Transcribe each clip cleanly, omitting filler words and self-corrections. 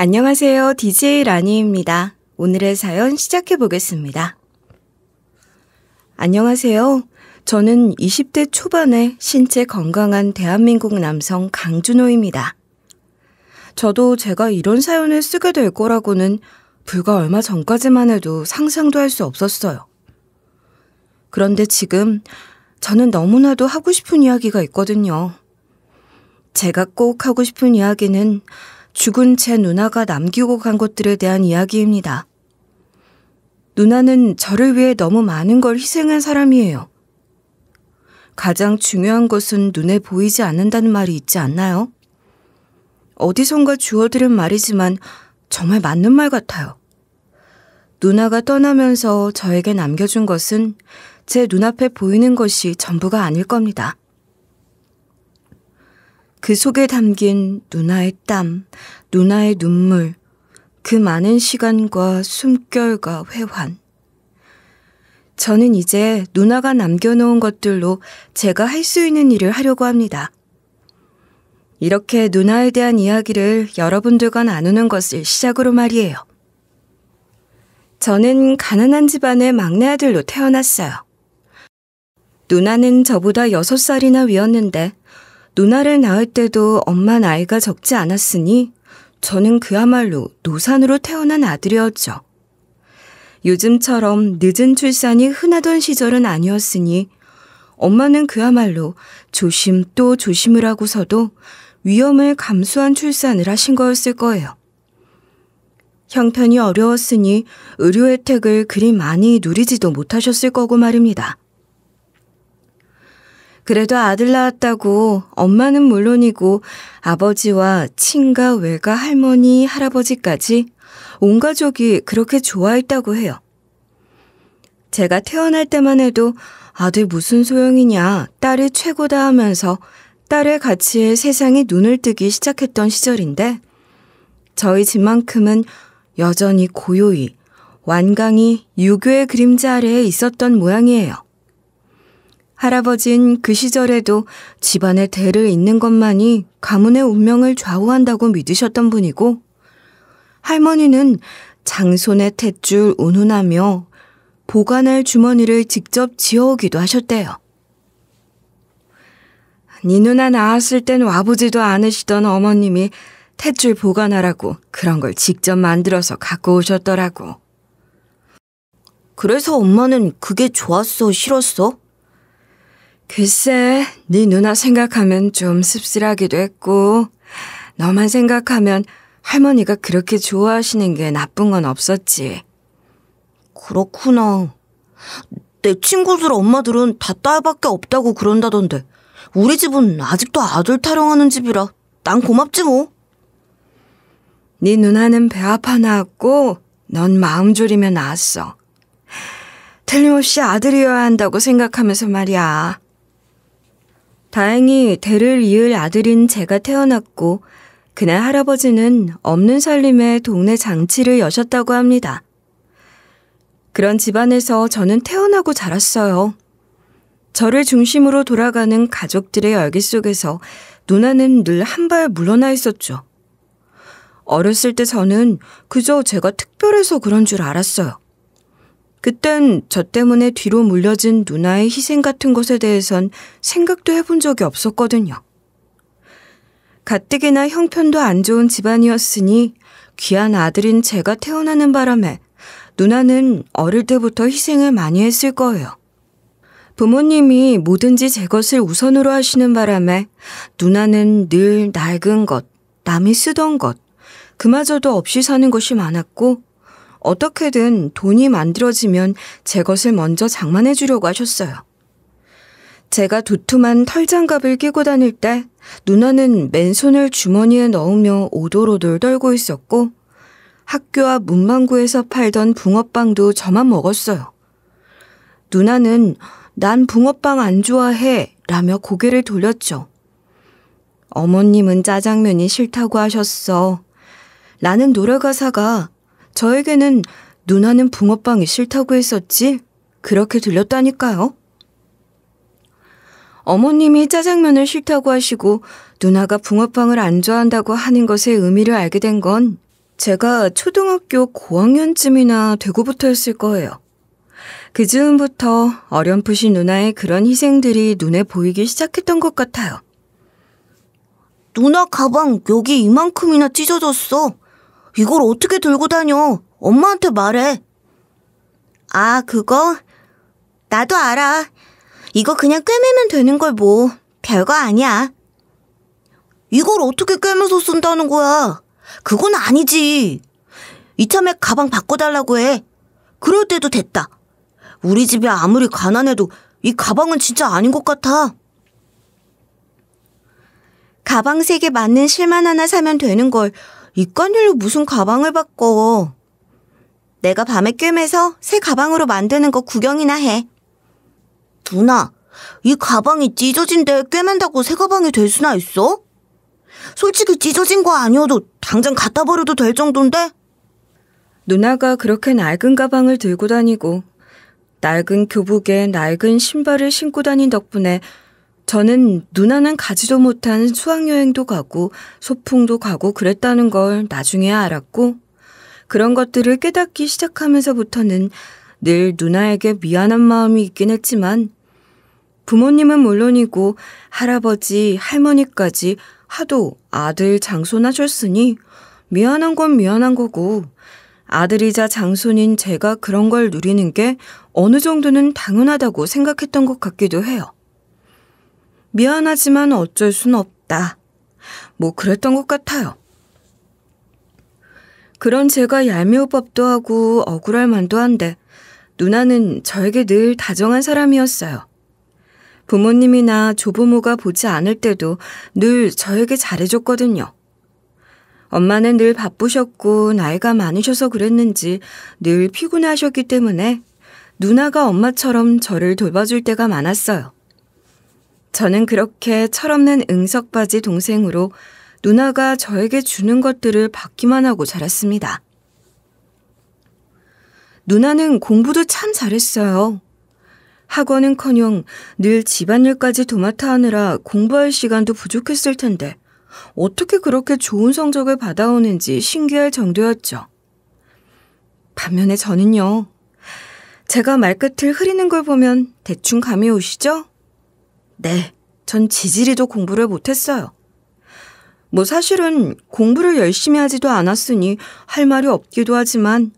안녕하세요. DJ 라니입니다. 오늘의 사연 시작해 보겠습니다. 안녕하세요. 저는 20대 초반의 신체 건강한 대한민국 남성 강준호입니다. 저도 제가 이런 사연을 쓰게 될 거라고는 불과 얼마 전까지만 해도 상상도 할 수 없었어요. 그런데 지금 저는 너무나도 하고 싶은 이야기가 있거든요. 제가 꼭 하고 싶은 이야기는 죽은 제 누나가 남기고 간 것들에 대한 이야기입니다. 누나는 저를 위해 너무 많은 걸 희생한 사람이에요. 가장 중요한 것은 눈에 보이지 않는다는 말이 있지 않나요? 어디선가 주워들은 말이지만 정말 맞는 말 같아요. 누나가 떠나면서 저에게 남겨준 것은 제 눈앞에 보이는 것이 전부가 아닐 겁니다. 그 속에 담긴 누나의 땀, 누나의 눈물, 그 많은 시간과 숨결과 회환. 저는 이제 누나가 남겨놓은 것들로 제가 할 수 있는 일을 하려고 합니다. 이렇게 누나에 대한 이야기를 여러분들과 나누는 것을 시작으로 말이에요. 저는 가난한 집안의 막내 아들로 태어났어요. 누나는 저보다 6살이나 위였는데 누나를 낳을 때도 엄마 나이가 적지 않았으니 저는 그야말로 노산으로 태어난 아들이었죠. 요즘처럼 늦은 출산이 흔하던 시절은 아니었으니 엄마는 그야말로 조심 또 조심을 하고서도 위험을 감수한 출산을 하신 거였을 거예요. 형편이 어려웠으니 의료 혜택을 그리 많이 누리지도 못하셨을 거고 말입니다. 그래도 아들 낳았다고 엄마는 물론이고 아버지와 친가, 외가, 할머니, 할아버지까지 온 가족이 그렇게 좋아했다고 해요. 제가 태어날 때만 해도 아들 무슨 소용이냐, 딸이 최고다 하면서 딸의 가치에 세상이 눈을 뜨기 시작했던 시절인데 저희 집만큼은 여전히 고요히 완강히 유교의 그림자 아래에 있었던 모양이에요. 할아버진 그 시절에도 집안의 대를 잇는 것만이 가문의 운명을 좌우한다고 믿으셨던 분이고 할머니는 장손의 탯줄 운운하며 보관할 주머니를 직접 지어오기도 하셨대요. 네 누나 낳았을 땐 와보지도 않으시던 어머님이 탯줄 보관하라고 그런 걸 직접 만들어서 갖고 오셨더라고. 그래서 엄마는 그게 좋았어, 싫었어? 글쎄, 네 누나 생각하면 좀 씁쓸하기도 했고 너만 생각하면 할머니가 그렇게 좋아하시는 게 나쁜 건 없었지. 그렇구나. 내 친구들 엄마들은 다 딸밖에 없다고 그런다던데 우리 집은 아직도 아들 타령하는 집이라 난 고맙지 뭐. 네 누나는 배아파 낳았고 넌 마음 졸이며 낳았어. 틀림없이 아들이어야 한다고 생각하면서 말이야. 다행히 대를 이을 아들인 제가 태어났고 그날 할아버지는 없는 살림에 동네 잔치를 여셨다고 합니다. 그런 집안에서 저는 태어나고 자랐어요. 저를 중심으로 돌아가는 가족들의 열기 속에서 누나는 늘 한 발 물러나 있었죠. 어렸을 때 저는 그저 제가 특별해서 그런 줄 알았어요. 그땐 저 때문에 뒤로 물려진 누나의 희생 같은 것에 대해선 생각도 해본 적이 없었거든요. 가뜩이나 형편도 안 좋은 집안이었으니 귀한 아들인 제가 태어나는 바람에 누나는 어릴 때부터 희생을 많이 했을 거예요. 부모님이 뭐든지 제 것을 우선으로 하시는 바람에 누나는 늘 낡은 것, 남이 쓰던 것, 그마저도 없이 사는 것이 많았고 어떻게든 돈이 만들어지면 제 것을 먼저 장만해 주려고 하셨어요. 제가 두툼한 털장갑을 끼고 다닐 때 누나는 맨손을 주머니에 넣으며 오돌오돌 떨고 있었고 학교 앞 문방구에서 팔던 붕어빵도 저만 먹었어요. 누나는 난 붕어빵 안 좋아해 라며 고개를 돌렸죠. 어머님은 짜장면이 싫다고 하셨어. 라는 노래 가사가 저에게는 누나는 붕어빵이 싫다고 했었지? 그렇게 들렸다니까요. 어머님이 짜장면을 싫다고 하시고 누나가 붕어빵을 안 좋아한다고 하는 것의 의미를 알게 된 건 제가 초등학교 고학년쯤이나 되고부터였을 거예요. 그 즈음부터 어렴풋이 누나의 그런 희생들이 눈에 보이기 시작했던 것 같아요. 누나 가방 여기 이만큼이나 찢어졌어. 이걸 어떻게 들고 다녀? 엄마한테 말해. 아, 그거? 나도 알아. 이거 그냥 꿰매면 되는 걸 뭐. 별거 아니야. 이걸 어떻게 꿰매서 쓴다는 거야? 그건 아니지. 이참에 가방 바꿔달라고 해. 그럴 때도 됐다. 우리 집이 아무리 가난해도 이 가방은 진짜 아닌 것 같아. 가방 색에 맞는 실만 하나 사면 되는 걸 이깟일로 무슨 가방을 바꿔. 내가 밤에 꿰매서 새 가방으로 만드는 거 구경이나 해. 누나, 이 가방이 찢어진데 꿰맨다고 새 가방이 될 수나 있어? 솔직히 찢어진 거 아니어도 당장 갖다 버려도 될 정도인데? 누나가 그렇게 낡은 가방을 들고 다니고 낡은 교복에 낡은 신발을 신고 다닌 덕분에 저는 누나는 가지도 못한 수학여행도 가고 소풍도 가고 그랬다는 걸 나중에 알았고, 그런 것들을 깨닫기 시작하면서부터는 늘 누나에게 미안한 마음이 있긴 했지만 부모님은 물론이고 할아버지, 할머니까지 하도 아들 장손 하셨으니 미안한 건 미안한 거고, 아들이자 장손인 제가 그런 걸 누리는 게 어느 정도는 당연하다고 생각했던 것 같기도 해요. 미안하지만 어쩔 순 없다. 뭐 그랬던 것 같아요. 그런 제가 얄미울 법도 하고 억울할 만도 한데 누나는 저에게 늘 다정한 사람이었어요. 부모님이나 조부모가 보지 않을 때도 늘 저에게 잘해줬거든요. 엄마는 늘 바쁘셨고 나이가 많으셔서 그랬는지 늘 피곤하셨기 때문에 누나가 엄마처럼 저를 돌봐줄 때가 많았어요. 저는 그렇게 철없는 응석바지 동생으로 누나가 저에게 주는 것들을 받기만 하고 자랐습니다. 누나는 공부도 참 잘했어요. 학원은커녕 늘 집안일까지 도맡아 하느라 공부할 시간도 부족했을 텐데 어떻게 그렇게 좋은 성적을 받아오는지 신기할 정도였죠. 반면에 저는요. 제가 말끝을 흐리는 걸 보면 대충 감이 오시죠? 네, 전 지지리도 공부를 못했어요. 뭐 사실은 공부를 열심히 하지도 않았으니 할 말이 없기도 하지만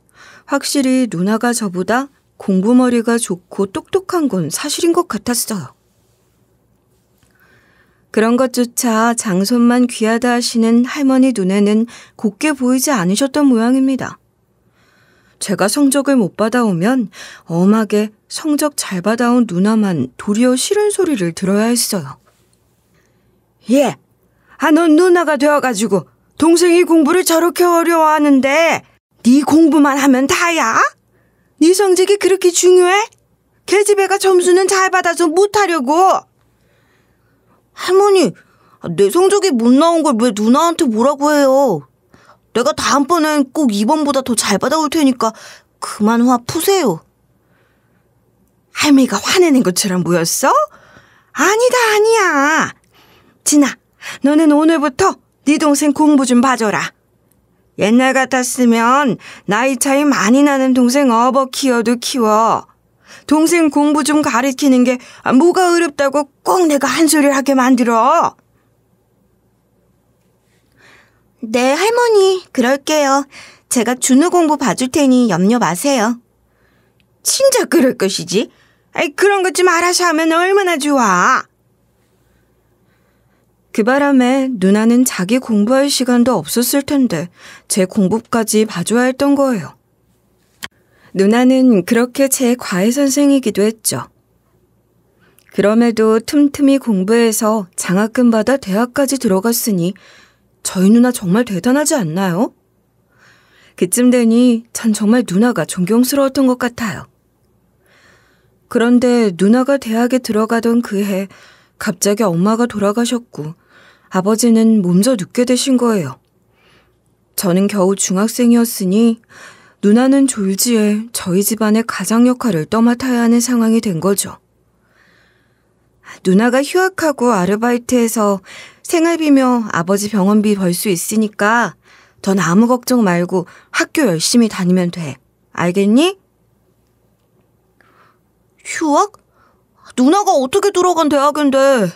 확실히 누나가 저보다 공부머리가 좋고 똑똑한 건 사실인 것 같았어요. 그런 것조차 장손만 귀하다 하시는 할머니 눈에는 곱게 보이지 않으셨던 모양입니다. 제가 성적을 못 받아오면 엄하게 성적 잘 받아온 누나만 도리어 싫은 소리를 들어야 했어요. 예, 넌 누나가 되어가지고 동생이 공부를 저렇게 어려워하는데 네 공부만 하면 다야? 네 성적이 그렇게 중요해? 계집애가 점수는 잘 받아서 못하려고. 할머니, 내 성적이 못 나온 걸 왜 누나한테 뭐라고 해요? 내가 다음번엔 꼭 2번보다 더 잘 받아올 테니까 그만 화 푸세요. 할머니가 화내는 것처럼 보였어? 아니다, 아니야. 진아, 너는 오늘부터 네 동생 공부 좀 봐줘라. 옛날 같았으면 나이 차이 많이 나는 동생 업어 키워도 키워. 동생 공부 좀 가르치는 게 뭐가 어렵다고 꼭 내가 한 소리를 하게 만들어. 네, 할머니, 그럴게요. 제가 준우 공부 봐줄 테니 염려 마세요. 진짜 그럴 것이지. 그런 것 좀 알아서 하면 얼마나 좋아. 그 바람에 누나는 자기 공부할 시간도 없었을 텐데 제 공부까지 봐줘야 했던 거예요. 누나는 그렇게 제 과외 선생이기도 했죠. 그럼에도 틈틈이 공부해서 장학금 받아 대학까지 들어갔으니 저희 누나 정말 대단하지 않나요? 그쯤 되니 전 정말 누나가 존경스러웠던 것 같아요. 그런데 누나가 대학에 들어가던 그 해 갑자기 엄마가 돌아가셨고 아버지는 몸져 눕게 되신 거예요. 저는 겨우 중학생이었으니 누나는 졸지에 저희 집안의 가장 역할을 떠맡아야 하는 상황이 된 거죠. 누나가 휴학하고 아르바이트해서 생활비며 아버지 병원비 벌 수 있으니까 넌 아무 걱정 말고 학교 열심히 다니면 돼. 알겠니? 휴학? 누나가 어떻게 들어간 대학인데.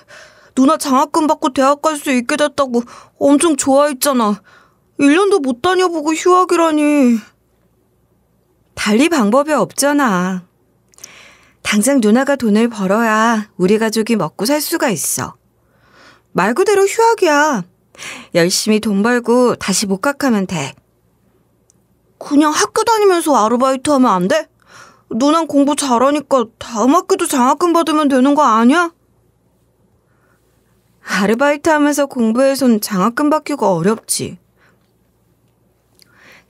누나 장학금 받고 대학 갈 수 있게 됐다고 엄청 좋아했잖아. 1년도 못 다녀보고 휴학이라니. 달리 방법이 없잖아. 당장 누나가 돈을 벌어야 우리 가족이 먹고 살 수가 있어. 말 그대로 휴학이야. 열심히 돈 벌고 다시 복학하면 돼. 그냥 학교 다니면서 아르바이트 하면 안 돼? 누난 공부 잘하니까 다음 학기도 장학금 받으면 되는 거 아니야? 아르바이트 하면서 공부해선 장학금 받기가 어렵지.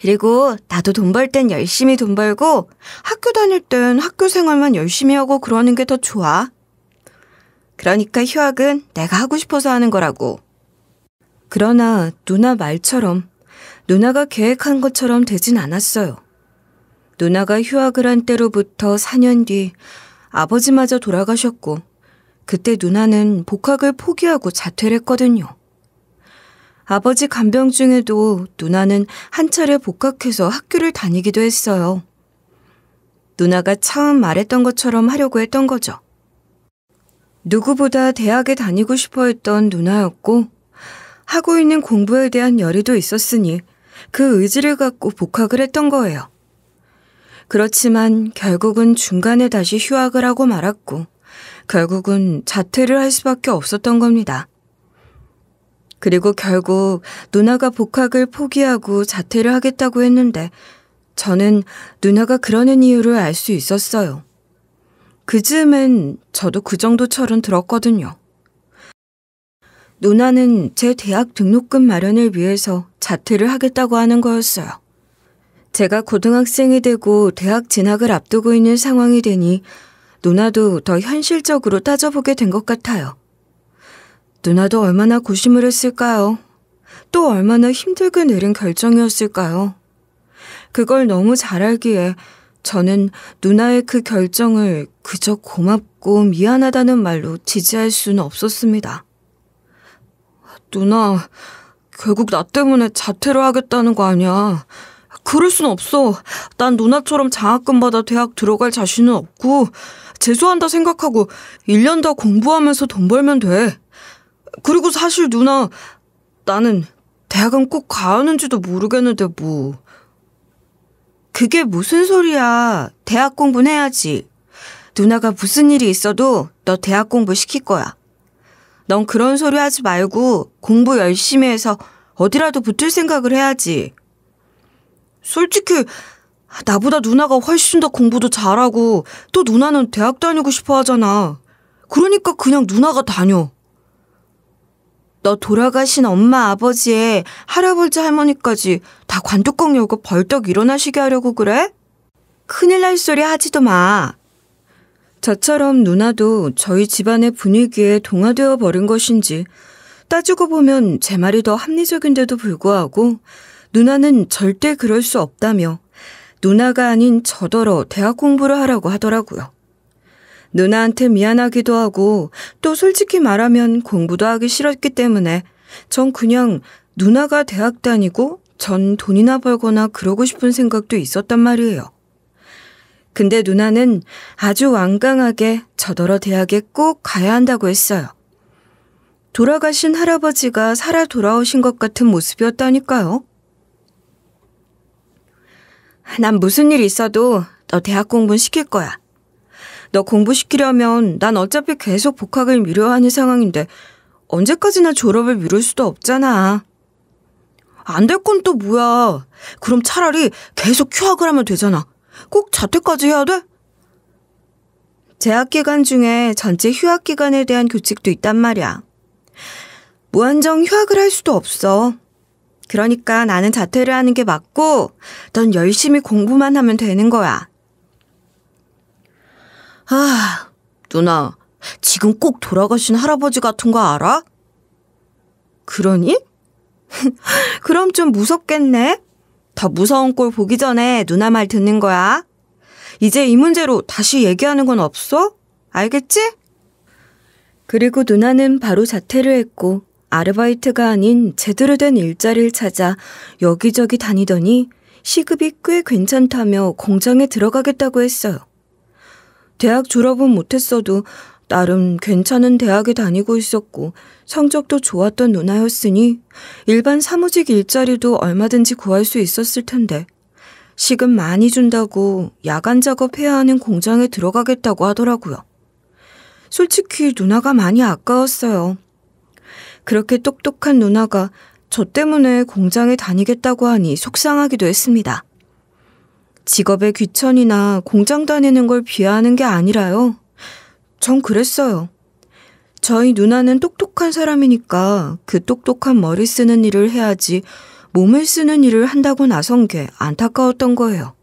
그리고 나도 돈 벌 땐 열심히 돈 벌고 학교 다닐 땐 학교 생활만 열심히 하고 그러는 게 더 좋아. 그러니까 휴학은 내가 하고 싶어서 하는 거라고. 그러나 누나 말처럼 누나가 계획한 것처럼 되진 않았어요. 누나가 휴학을 한 때로부터 4년 뒤 아버지마저 돌아가셨고 그때 누나는 복학을 포기하고 자퇴를 했거든요. 아버지 간병 중에도 누나는 한 차례 복학해서 학교를 다니기도 했어요. 누나가 처음 말했던 것처럼 하려고 했던 거죠. 누구보다 대학에 다니고 싶어 했던 누나였고 하고 있는 공부에 대한 열의도 있었으니 그 의지를 갖고 복학을 했던 거예요. 그렇지만 결국은 중간에 다시 휴학을 하고 말았고 결국은 자퇴를 할 수밖에 없었던 겁니다. 그리고 결국 누나가 복학을 포기하고 자퇴를 하겠다고 했는데 저는 누나가 그러는 이유를 알 수 있었어요. 그 즈음엔 저도 그 정도 철은 들었거든요. 누나는 제 대학 등록금 마련을 위해서 자퇴를 하겠다고 하는 거였어요. 제가 고등학생이 되고 대학 진학을 앞두고 있는 상황이 되니 누나도 더 현실적으로 따져보게 된 것 같아요. 누나도 얼마나 고심을 했을까요? 또 얼마나 힘들게 내린 결정이었을까요? 그걸 너무 잘 알기에 저는 누나의 그 결정을 그저 고맙고 미안하다는 말로 지지할 수는 없었습니다. 누나, 결국 나 때문에 자퇴를 하겠다는 거 아니야. 그럴 순 없어. 난 누나처럼 장학금 받아 대학 들어갈 자신은 없고 재수한다 생각하고 1년 더 공부하면서 돈 벌면 돼. 그리고 사실 누나, 나는 대학은 꼭 가야 하는지도 모르겠는데 뭐. 그게 무슨 소리야. 대학 공부는 해야지. 누나가 무슨 일이 있어도 너 대학 공부 시킬 거야. 넌 그런 소리 하지 말고 공부 열심히 해서 어디라도 붙을 생각을 해야지. 솔직히 나보다 누나가 훨씬 더 공부도 잘하고 또 누나는 대학 다니고 싶어 하잖아. 그러니까 그냥 누나가 다녀. 너 돌아가신 엄마, 아버지의 할아버지, 할머니까지 다 관뚜껑 열고 벌떡 일어나시게 하려고 그래? 큰일 날 소리 하지도 마. 저처럼 누나도 저희 집안의 분위기에 동화되어 버린 것인지 따지고 보면 제 말이 더 합리적인데도 불구하고 누나는 절대 그럴 수 없다며 누나가 아닌 저더러 대학 공부를 하라고 하더라고요. 누나한테 미안하기도 하고 또 솔직히 말하면 공부도 하기 싫었기 때문에 전 그냥 누나가 대학 다니고 전 돈이나 벌거나 그러고 싶은 생각도 있었단 말이에요. 근데 누나는 아주 완강하게 저더러 대학에 꼭 가야 한다고 했어요. 돌아가신 할아버지가 살아 돌아오신 것 같은 모습이었다니까요. 난 무슨 일 있어도 너 대학 공부는 시킬 거야. 너 공부시키려면 난 어차피 계속 복학을 미뤄야 하는 상황인데 언제까지나 졸업을 미룰 수도 없잖아. 안 될 건 또 뭐야. 그럼 차라리 계속 휴학을 하면 되잖아. 꼭 자퇴까지 해야 돼? 재학기간 중에 전체 휴학기간에 대한 규칙도 있단 말이야. 무한정 휴학을 할 수도 없어. 그러니까 나는 자퇴를 하는 게 맞고 넌 열심히 공부만 하면 되는 거야. 아, 누나, 지금 꼭 돌아가신 할아버지 같은 거 알아? 그러니? 그럼 좀 무섭겠네? 더 무서운 꼴 보기 전에 누나 말 듣는 거야. 이제 이 문제로 다시 얘기하는 건 없어? 알겠지? 그리고 누나는 바로 자퇴를 했고 아르바이트가 아닌 제대로 된 일자리를 찾아 여기저기 다니더니 시급이 꽤 괜찮다며 공장에 들어가겠다고 했어요. 대학 졸업은 못했어도 나름 괜찮은 대학에 다니고 있었고 성적도 좋았던 누나였으니 일반 사무직 일자리도 얼마든지 구할 수 있었을 텐데 시급 많이 준다고 야간 작업해야 하는 공장에 들어가겠다고 하더라고요. 솔직히 누나가 많이 아까웠어요. 그렇게 똑똑한 누나가 저 때문에 공장에 다니겠다고 하니 속상하기도 했습니다. 직업의 귀천이나 공장 다니는 걸 비하하는 게 아니라요. 전 그랬어요. 저희 누나는 똑똑한 사람이니까 그 똑똑한 머리 쓰는 일을 해야지 몸을 쓰는 일을 한다고 나선 게 안타까웠던 거예요.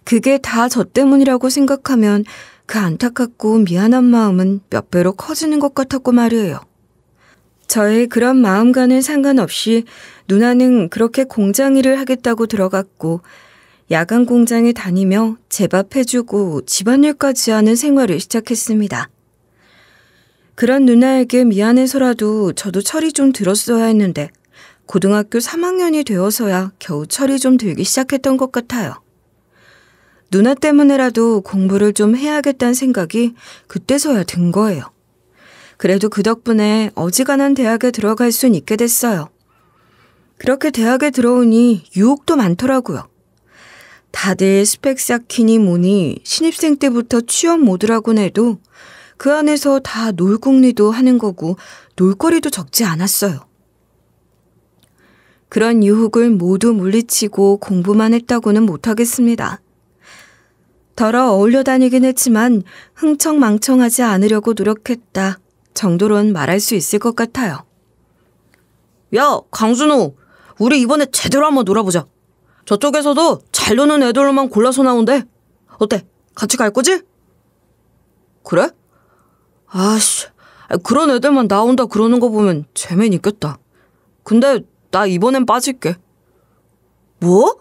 그게 다 저 때문이라고 생각하면 그 안타깝고 미안한 마음은 몇 배로 커지는 것 같았고 말이에요. 저의 그런 마음과는 상관없이 누나는 그렇게 공장 일을 하겠다고 들어갔고 야간 공장에 다니며 제밥해주고 집안일까지 하는 생활을 시작했습니다. 그런 누나에게 미안해서라도 저도 철이 좀 들었어야 했는데 고등학교 3학년이 되어서야 겨우 철이 좀 들기 시작했던 것 같아요. 누나 때문에라도 공부를 좀 해야겠다는 생각이 그때서야 든 거예요. 그래도 그 덕분에 어지간한 대학에 들어갈 순 있게 됐어요. 그렇게 대학에 들어오니 유혹도 많더라고요. 다들 스펙 쌓기니 뭐니 신입생 때부터 취업 모드라고는 해도 그 안에서 다 놀궁리도 하는 거고 놀거리도 적지 않았어요. 그런 유혹을 모두 물리치고 공부만 했다고는 못하겠습니다. 덜어 어울려 다니긴 했지만 흥청망청하지 않으려고 노력했다 정도로는 말할 수 있을 것 같아요. 야, 강준호, 우리 이번에 제대로 한번 놀아보자. 저쪽에서도 잘 노는 애들로만 골라서 나온대. 어때? 같이 갈 거지? 그래? 아씨, 그런 애들만 나온다 그러는 거 보면 재미는 있겠다. 근데 나 이번엔 빠질게. 뭐?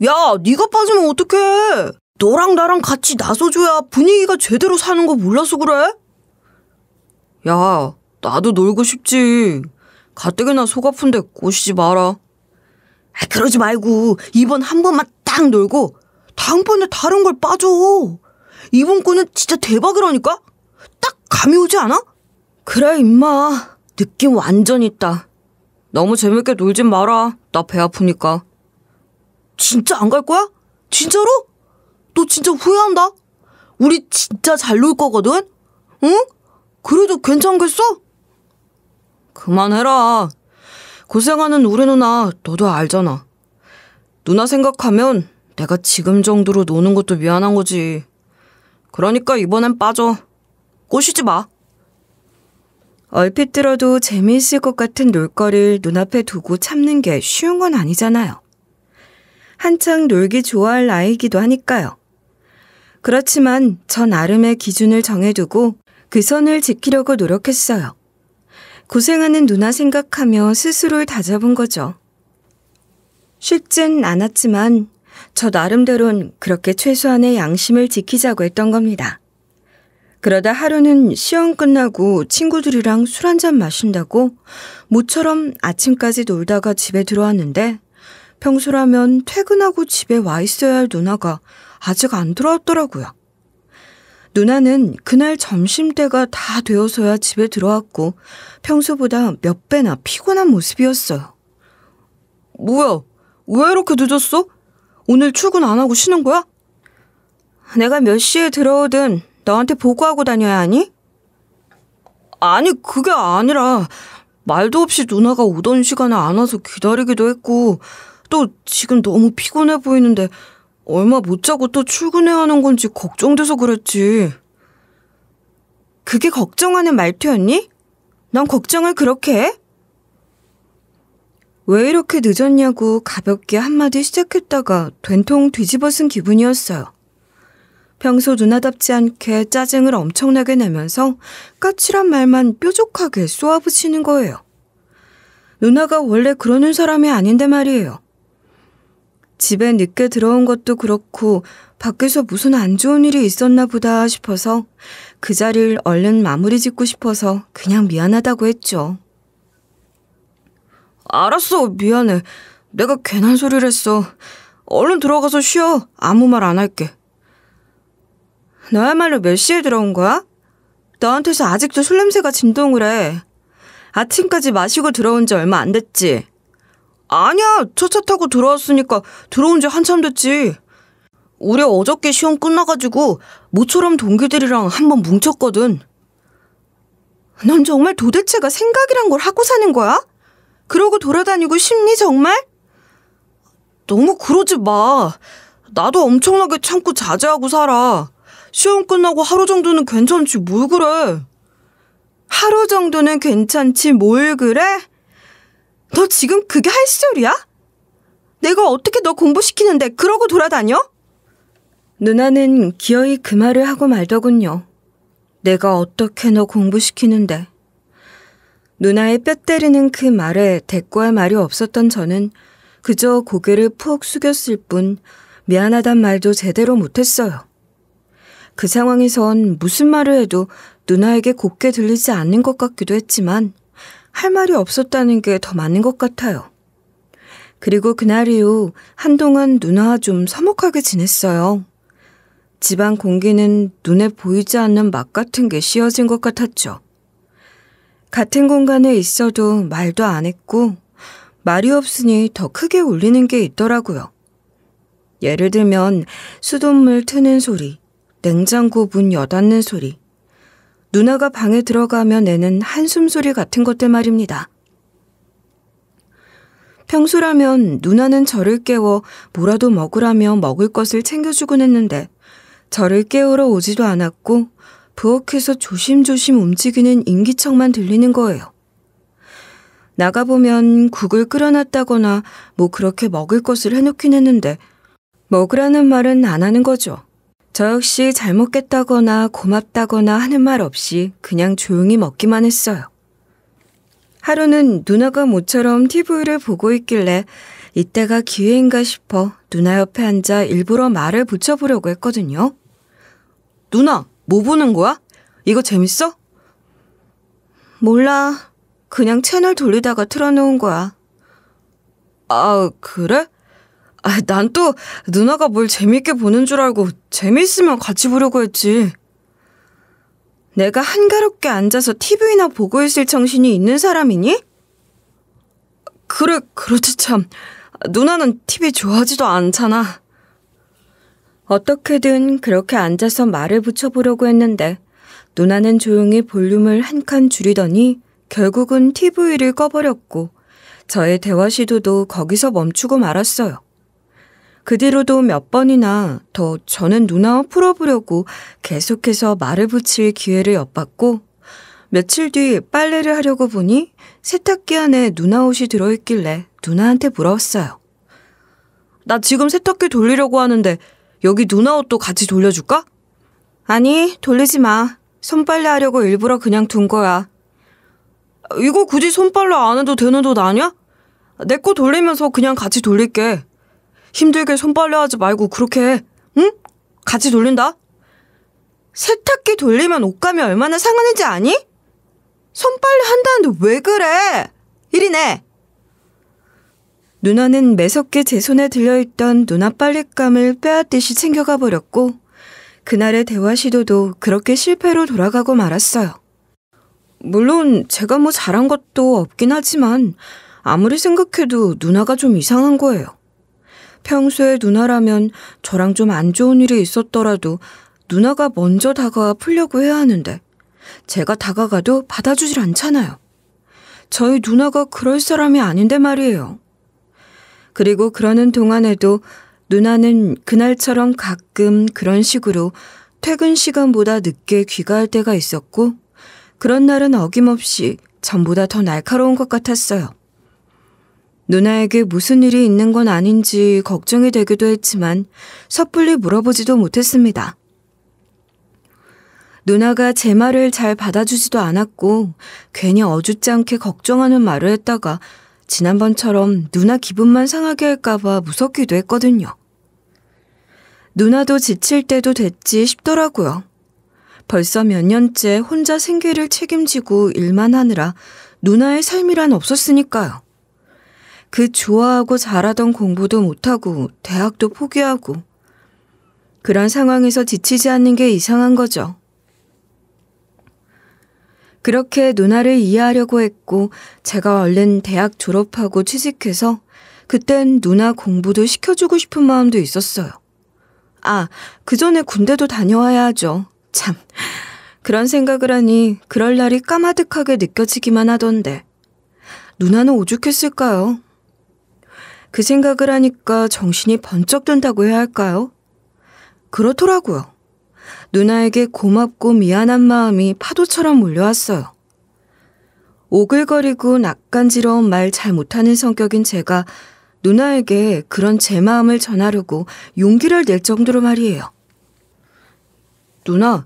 야, 네가 빠지면 어떡해? 너랑 나랑 같이 나서줘야 분위기가 제대로 사는 거 몰라서 그래? 야, 나도 놀고 싶지. 가뜩이나 속 아픈데 꼬시지 마라. 그러지 말고 이번 한 번만 딱 놀고 다음번에 다른 걸 빠져. 이번 거는 진짜 대박이라니까? 딱 감이 오지 않아? 그래 임마, 느낌 완전 있다. 너무 재밌게 놀진 마라. 나 배 아프니까. 진짜 안 갈 거야? 진짜로? 너 진짜 후회한다? 우리 진짜 잘 놀 거거든? 응? 그래도 괜찮겠어? 그만해라. 고생하는 우리 누나 너도 알잖아. 누나 생각하면 내가 지금 정도로 노는 것도 미안한 거지. 그러니까 이번엔 빠져. 꼬시지 마. 얼핏 들어도 재미있을 것 같은 놀거리를 눈앞에 두고 참는 게 쉬운 건 아니잖아요. 한창 놀기 좋아할 나이이기도 하니까요. 그렇지만 저 나름의 기준을 정해두고 그 선을 지키려고 노력했어요. 고생하는 누나 생각하며 스스로를 다잡은 거죠. 쉽진 않았지만 저 나름대로는 그렇게 최소한의 양심을 지키자고 했던 겁니다. 그러다 하루는 시험 끝나고 친구들이랑 술 한잔 마신다고 모처럼 아침까지 놀다가 집에 들어왔는데 평소라면 퇴근하고 집에 와 있어야 할 누나가 아직 안 들어왔더라고요. 누나는 그날 점심때가 다 되어서야 집에 들어왔고 평소보다 몇 배나 피곤한 모습이었어요. 뭐야? 왜 이렇게 늦었어? 오늘 출근 안 하고 쉬는 거야? 내가 몇 시에 들어오든 너한테 보고하고 다녀야 하니? 아니, 그게 아니라 말도 없이 누나가 오던 시간에 안 와서 기다리기도 했고 또 지금 너무 피곤해 보이는데 얼마 못 자고 또 출근해야 하는 건지 걱정돼서 그랬지. 그게 걱정하는 말투였니? 넌 걱정을 그렇게 해? 왜 이렇게 늦었냐고 가볍게 한마디 시작했다가 된통 뒤집어쓴 기분이었어요. 평소 누나답지 않게 짜증을 엄청나게 내면서 까칠한 말만 뾰족하게 쏘아붙이는 거예요. 누나가 원래 그러는 사람이 아닌데 말이에요. 집에 늦게 들어온 것도 그렇고 밖에서 무슨 안 좋은 일이 있었나 보다 싶어서 그 자리를 얼른 마무리 짓고 싶어서 그냥 미안하다고 했죠. 알았어, 미안해. 내가 괜한 소리를 했어. 얼른 들어가서 쉬어. 아무 말 안 할게. 너야말로 몇 시에 들어온 거야? 너한테서 아직도 술 냄새가 진동을 해. 아침까지 마시고 들어온 지 얼마 안 됐지? 아니야, 첫 차 타고 들어왔으니까 들어온 지 한참 됐지. 우리 어저께 시험 끝나가지고 모처럼 동기들이랑 한번 뭉쳤거든. 넌 정말 도대체가 생각이란 걸 하고 사는 거야? 그러고 돌아다니고 싶니 정말? 너무 그러지 마. 나도 엄청나게 참고 자제하고 살아. 시험 끝나고 하루 정도는 괜찮지 뭘 그래. 하루 정도는 괜찮지 뭘 그래? 너 지금 그게 할 소리야? 내가 어떻게 너 공부시키는데 그러고 돌아다녀? 누나는 기어이 그 말을 하고 말더군요. 내가 어떻게 너 공부시키는데. 누나의 뼈 때리는 그 말에 대꾸할 말이 없었던 저는 그저 고개를 푹 숙였을 뿐 미안하단 말도 제대로 못했어요. 그 상황에선 무슨 말을 해도 누나에게 곱게 들리지 않는 것 같기도 했지만 할 말이 없었다는 게 더 맞는 것 같아요. 그리고 그날 이후 한동안 누나와 좀 서먹하게 지냈어요. 집안 공기는 눈에 보이지 않는 막 같은 게 씌어진 것 같았죠. 같은 공간에 있어도 말도 안 했고 말이 없으니 더 크게 울리는 게 있더라고요. 예를 들면 수돗물 트는 소리, 냉장고 문 여닫는 소리, 누나가 방에 들어가면 내는 한숨 소리 같은 것들 말입니다. 평소라면 누나는 저를 깨워 뭐라도 먹으라며 먹을 것을 챙겨주곤 했는데 저를 깨우러 오지도 않았고 부엌에서 조심조심 움직이는 인기척만 들리는 거예요. 나가보면 국을 끓여놨다거나 뭐 그렇게 먹을 것을 해놓긴 했는데 먹으라는 말은 안 하는 거죠. 저 역시 잘 먹겠다거나 고맙다거나 하는 말 없이 그냥 조용히 먹기만 했어요. 하루는 누나가 모처럼 TV를 보고 있길래 이때가 기회인가 싶어 누나 옆에 앉아 일부러 말을 붙여보려고 했거든요. 누나, 뭐 보는 거야? 이거 재밌어? 몰라. 그냥 채널 돌리다가 틀어놓은 거야. 아, 그래? 난 또 누나가 뭘 재밌게 보는 줄 알고 재밌으면 같이 보려고 했지. 내가 한가롭게 앉아서 TV나 보고 있을 정신이 있는 사람이니? 그래, 그렇지 참. 누나는 TV 좋아하지도 않잖아. 어떻게든 그렇게 앉아서 말을 붙여보려고 했는데 누나는 조용히 볼륨을 한 칸 줄이더니 결국은 TV를 꺼버렸고 저의 대화 시도도 거기서 멈추고 말았어요. 그 뒤로도 몇 번이나 더 저는 누나와 풀어보려고 계속해서 말을 붙일 기회를 엿봤고 며칠 뒤 빨래를 하려고 보니 세탁기 안에 누나 옷이 들어있길래 누나한테 물었어요. 나 지금 세탁기 돌리려고 하는데 여기 누나 옷도 같이 돌려줄까? 아니, 돌리지 마. 손빨래 하려고 일부러 그냥 둔 거야. 이거 굳이 손빨래 안 해도 되는 옷 아니야? 내 거 돌리면서 그냥 같이 돌릴게. 힘들게 손빨래 하지 말고 그렇게 해. 응? 같이 돌린다. 세탁기 돌리면 옷감이 얼마나 상하는지 아니? 손빨래 한다는데 왜 그래? 이리 내. 누나는 매섭게 제 손에 들려있던 누나 빨랫감을 빼앗듯이 챙겨가 버렸고 그날의 대화 시도도 그렇게 실패로 돌아가고 말았어요. 물론 제가 뭐 잘한 것도 없긴 하지만 아무리 생각해도 누나가 좀 이상한 거예요. 평소에 누나라면 저랑 좀 안 좋은 일이 있었더라도 누나가 먼저 다가와 풀려고 해야 하는데 제가 다가가도 받아주질 않잖아요. 저희 누나가 그럴 사람이 아닌데 말이에요. 그리고 그러는 동안에도 누나는 그날처럼 가끔 그런 식으로 퇴근 시간보다 늦게 귀가할 때가 있었고 그런 날은 어김없이 전보다 더 날카로운 것 같았어요. 누나에게 무슨 일이 있는 건 아닌지 걱정이 되기도 했지만 섣불리 물어보지도 못했습니다. 누나가 제 말을 잘 받아주지도 않았고 괜히 어줍지 않게 걱정하는 말을 했다가 지난번처럼 누나 기분만 상하게 할까봐 무섭기도 했거든요. 누나도 지칠 때도 됐지 싶더라고요. 벌써 몇 년째 혼자 생계를 책임지고 일만 하느라 누나의 삶이란 없었으니까요. 그 좋아하고 잘하던 공부도 못하고 대학도 포기하고 그런 상황에서 지치지 않는 게 이상한 거죠. 그렇게 누나를 이해하려고 했고 제가 얼른 대학 졸업하고 취직해서 그땐 누나 공부도 시켜주고 싶은 마음도 있었어요. 아, 그 전에 군대도 다녀와야 하죠. 참, 그런 생각을 하니 그럴 날이 까마득하게 느껴지기만 하던데 누나는 오죽했을까요? 그 생각을 하니까 정신이 번쩍 든다고 해야 할까요? 그렇더라고요. 누나에게 고맙고 미안한 마음이 파도처럼 몰려왔어요. 오글거리고 낯간지러운 말 잘 못하는 성격인 제가 누나에게 그런 제 마음을 전하려고 용기를 낼 정도로 말이에요. 누나,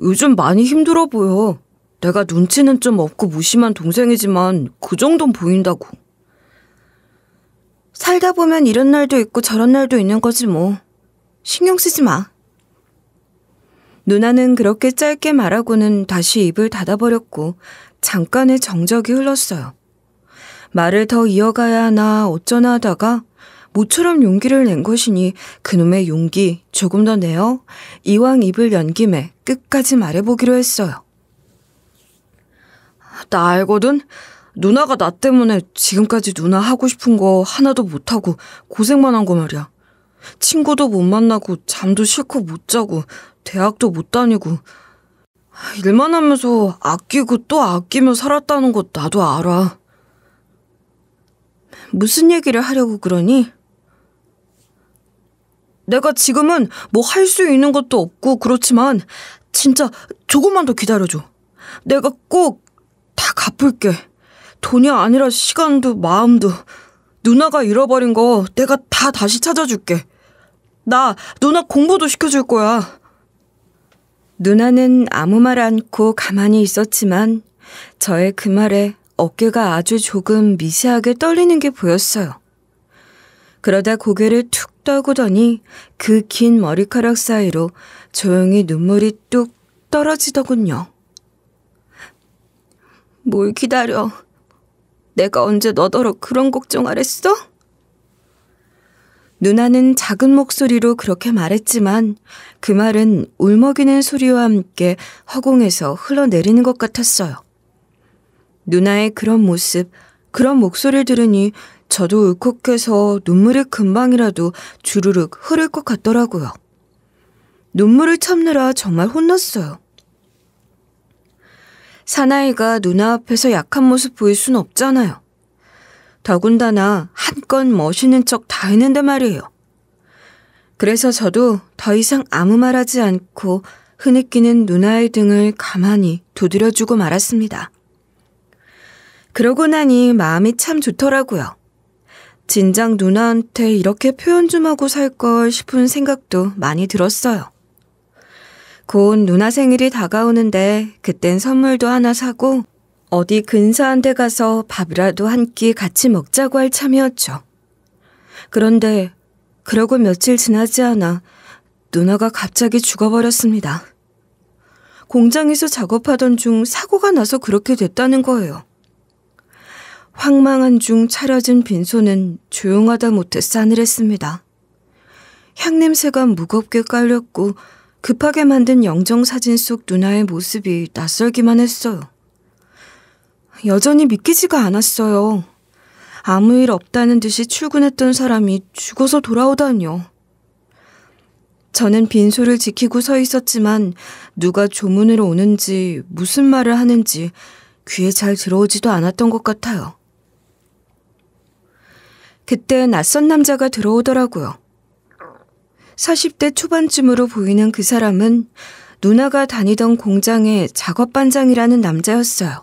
요즘 많이 힘들어 보여. 내가 눈치는 좀 없고 무심한 동생이지만 그 정도는 보인다고. 살다 보면 이런 날도 있고 저런 날도 있는 거지 뭐. 신경 쓰지 마. 누나는 그렇게 짧게 말하고는 다시 입을 닫아버렸고 잠깐의 정적이 흘렀어요. 말을 더 이어가야 하나 어쩌나 하다가 모처럼 용기를 낸 것이니 그놈의 용기 조금 더 내어 이왕 입을 연 김에 끝까지 말해보기로 했어요. 나 알거든? 누나가 나 때문에 지금까지 누나 하고 싶은 거 하나도 못하고 고생만 한 거 말이야. 친구도 못 만나고 잠도 실컷 못 자고 대학도 못 다니고 일만 하면서 아끼고 또 아끼며 살았다는 거 나도 알아. 무슨 얘기를 하려고 그러니? 내가 지금은 뭐 할 수 있는 것도 없고 그렇지만 진짜 조금만 더 기다려줘. 내가 꼭 다 갚을게. 돈이 아니라 시간도 마음도. 누나가 잃어버린 거 내가 다 다시 찾아줄게. 나 누나 공부도 시켜줄 거야. 누나는 아무 말 않고 가만히 있었지만 저의 그 말에 어깨가 아주 조금 미세하게 떨리는 게 보였어요. 그러다 고개를 툭 떨구더니 그 긴 머리카락 사이로 조용히 눈물이 뚝 떨어지더군요. 뭘 기다려. 내가 언제 너더러 그런 걱정하랬어? 누나는 작은 목소리로 그렇게 말했지만 그 말은 울먹이는 소리와 함께 허공에서 흘러내리는 것 같았어요. 누나의 그런 모습, 그런 목소리를 들으니 저도 울컥해서 눈물이 금방이라도 주르륵 흐를 것 같더라고요. 눈물을 참느라 정말 혼났어요. 사나이가 누나 앞에서 약한 모습 보일 순 없잖아요. 더군다나 한껏 멋있는 척 다 했는데 말이에요. 그래서 저도 더 이상 아무 말 하지 않고 흐느끼는 누나의 등을 가만히 두드려주고 말았습니다. 그러고 나니 마음이 참 좋더라고요. 진작 누나한테 이렇게 표현 좀 하고 살 걸 싶은 생각도 많이 들었어요. 곧 누나 생일이 다가오는데 그땐 선물도 하나 사고 어디 근사한 데 가서 밥이라도 한 끼 같이 먹자고 할 참이었죠. 그런데 그러고 며칠 지나지 않아 누나가 갑자기 죽어버렸습니다. 공장에서 작업하던 중 사고가 나서 그렇게 됐다는 거예요. 황망한 중 차려진 빈소는 조용하다 못해 싸늘했습니다. 향냄새가 무겁게 깔렸고 급하게 만든 영정사진 속 누나의 모습이 낯설기만 했어요. 여전히 믿기지가 않았어요. 아무 일 없다는 듯이 출근했던 사람이 죽어서 돌아오다니요. 저는 빈소를 지키고 서 있었지만 누가 조문으로 오는지 무슨 말을 하는지 귀에 잘 들어오지도 않았던 것 같아요. 그때 낯선 남자가 들어오더라고요. 40대 초반쯤으로 보이는 그 사람은 누나가 다니던 공장의 작업반장이라는 남자였어요.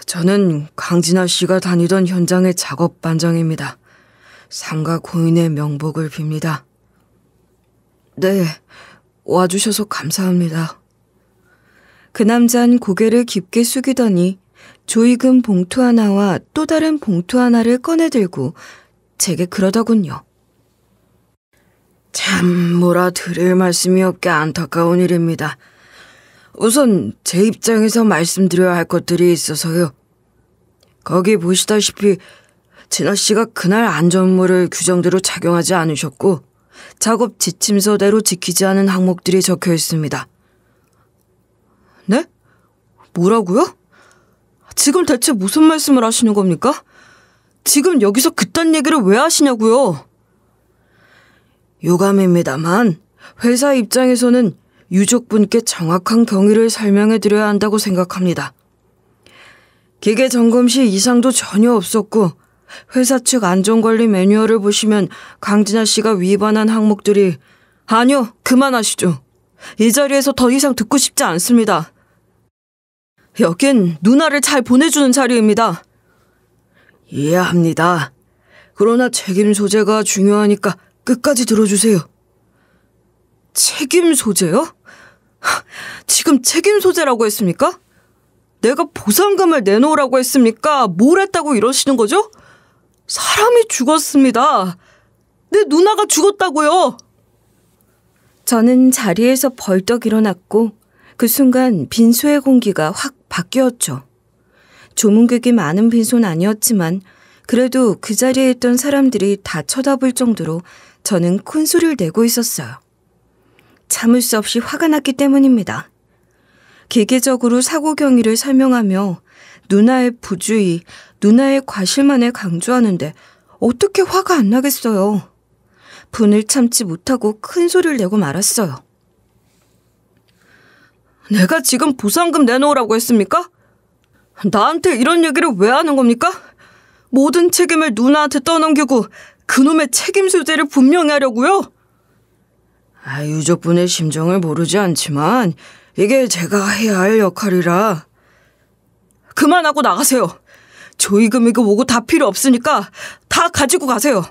저는 강진아 씨가 다니던 현장의 작업반장입니다. 삼가 고인의 명복을 빕니다. 네, 와주셔서 감사합니다. 그 남자는 고개를 깊게 숙이더니 조이금 봉투 하나와 또 다른 봉투 하나를 꺼내들고 제게 그러더군요. 참 뭐라 드릴 말씀이 없게 안타까운 일입니다. 우선 제 입장에서 말씀드려야 할 것들이 있어서요. 거기 보시다시피 진아 씨가 그날 안전모를 규정대로 착용하지 않으셨고 작업 지침서대로 지키지 않은 항목들이 적혀 있습니다. 네? 뭐라고요? 지금 대체 무슨 말씀을 하시는 겁니까? 지금 여기서 그딴 얘기를 왜 하시냐고요? 유감입니다만 회사 입장에서는 유족분께 정확한 경위를 설명해 드려야 한다고 생각합니다. 기계 점검 시 이상도 전혀 없었고 회사 측 안전관리 매뉴얼을 보시면 강진아 씨가 위반한 항목들이 아니요, 그만하시죠. 이 자리에서 더 이상 듣고 싶지 않습니다. 여긴 누나를 잘 보내주는 자리입니다. 이해합니다. 그러나 책임 소재가 중요하니까 끝까지 들어주세요. 책임 소재요? 지금 책임 소재라고 했습니까? 내가 보상금을 내놓으라고 했습니까? 뭘 했다고 이러시는 거죠? 사람이 죽었습니다. 내 누나가 죽었다고요. 저는 자리에서 벌떡 일어났고 그 순간 빈소의 공기가 확 바뀌었죠. 조문객이 많은 빈소는 아니었지만 그래도 그 자리에 있던 사람들이 다 쳐다볼 정도로 저는 큰 소리를 내고 있었어요. 참을 수 없이 화가 났기 때문입니다. 기계적으로 사고 경위를 설명하며 누나의 부주의, 누나의 과실만을 강조하는데 어떻게 화가 안 나겠어요. 분을 참지 못하고 큰 소리를 내고 말았어요. 내가 지금 보상금 내놓으라고 했습니까? 나한테 이런 얘기를 왜 하는 겁니까? 모든 책임을 누나한테 떠넘기고 그놈의 책임 소재를 분명히 하려고요? 유족분의 심정을 모르지 않지만 이게 제가 해야 할 역할이라. 그만하고 나가세요. 조의금이고 뭐고 다 필요 없으니까 다 가지고 가세요.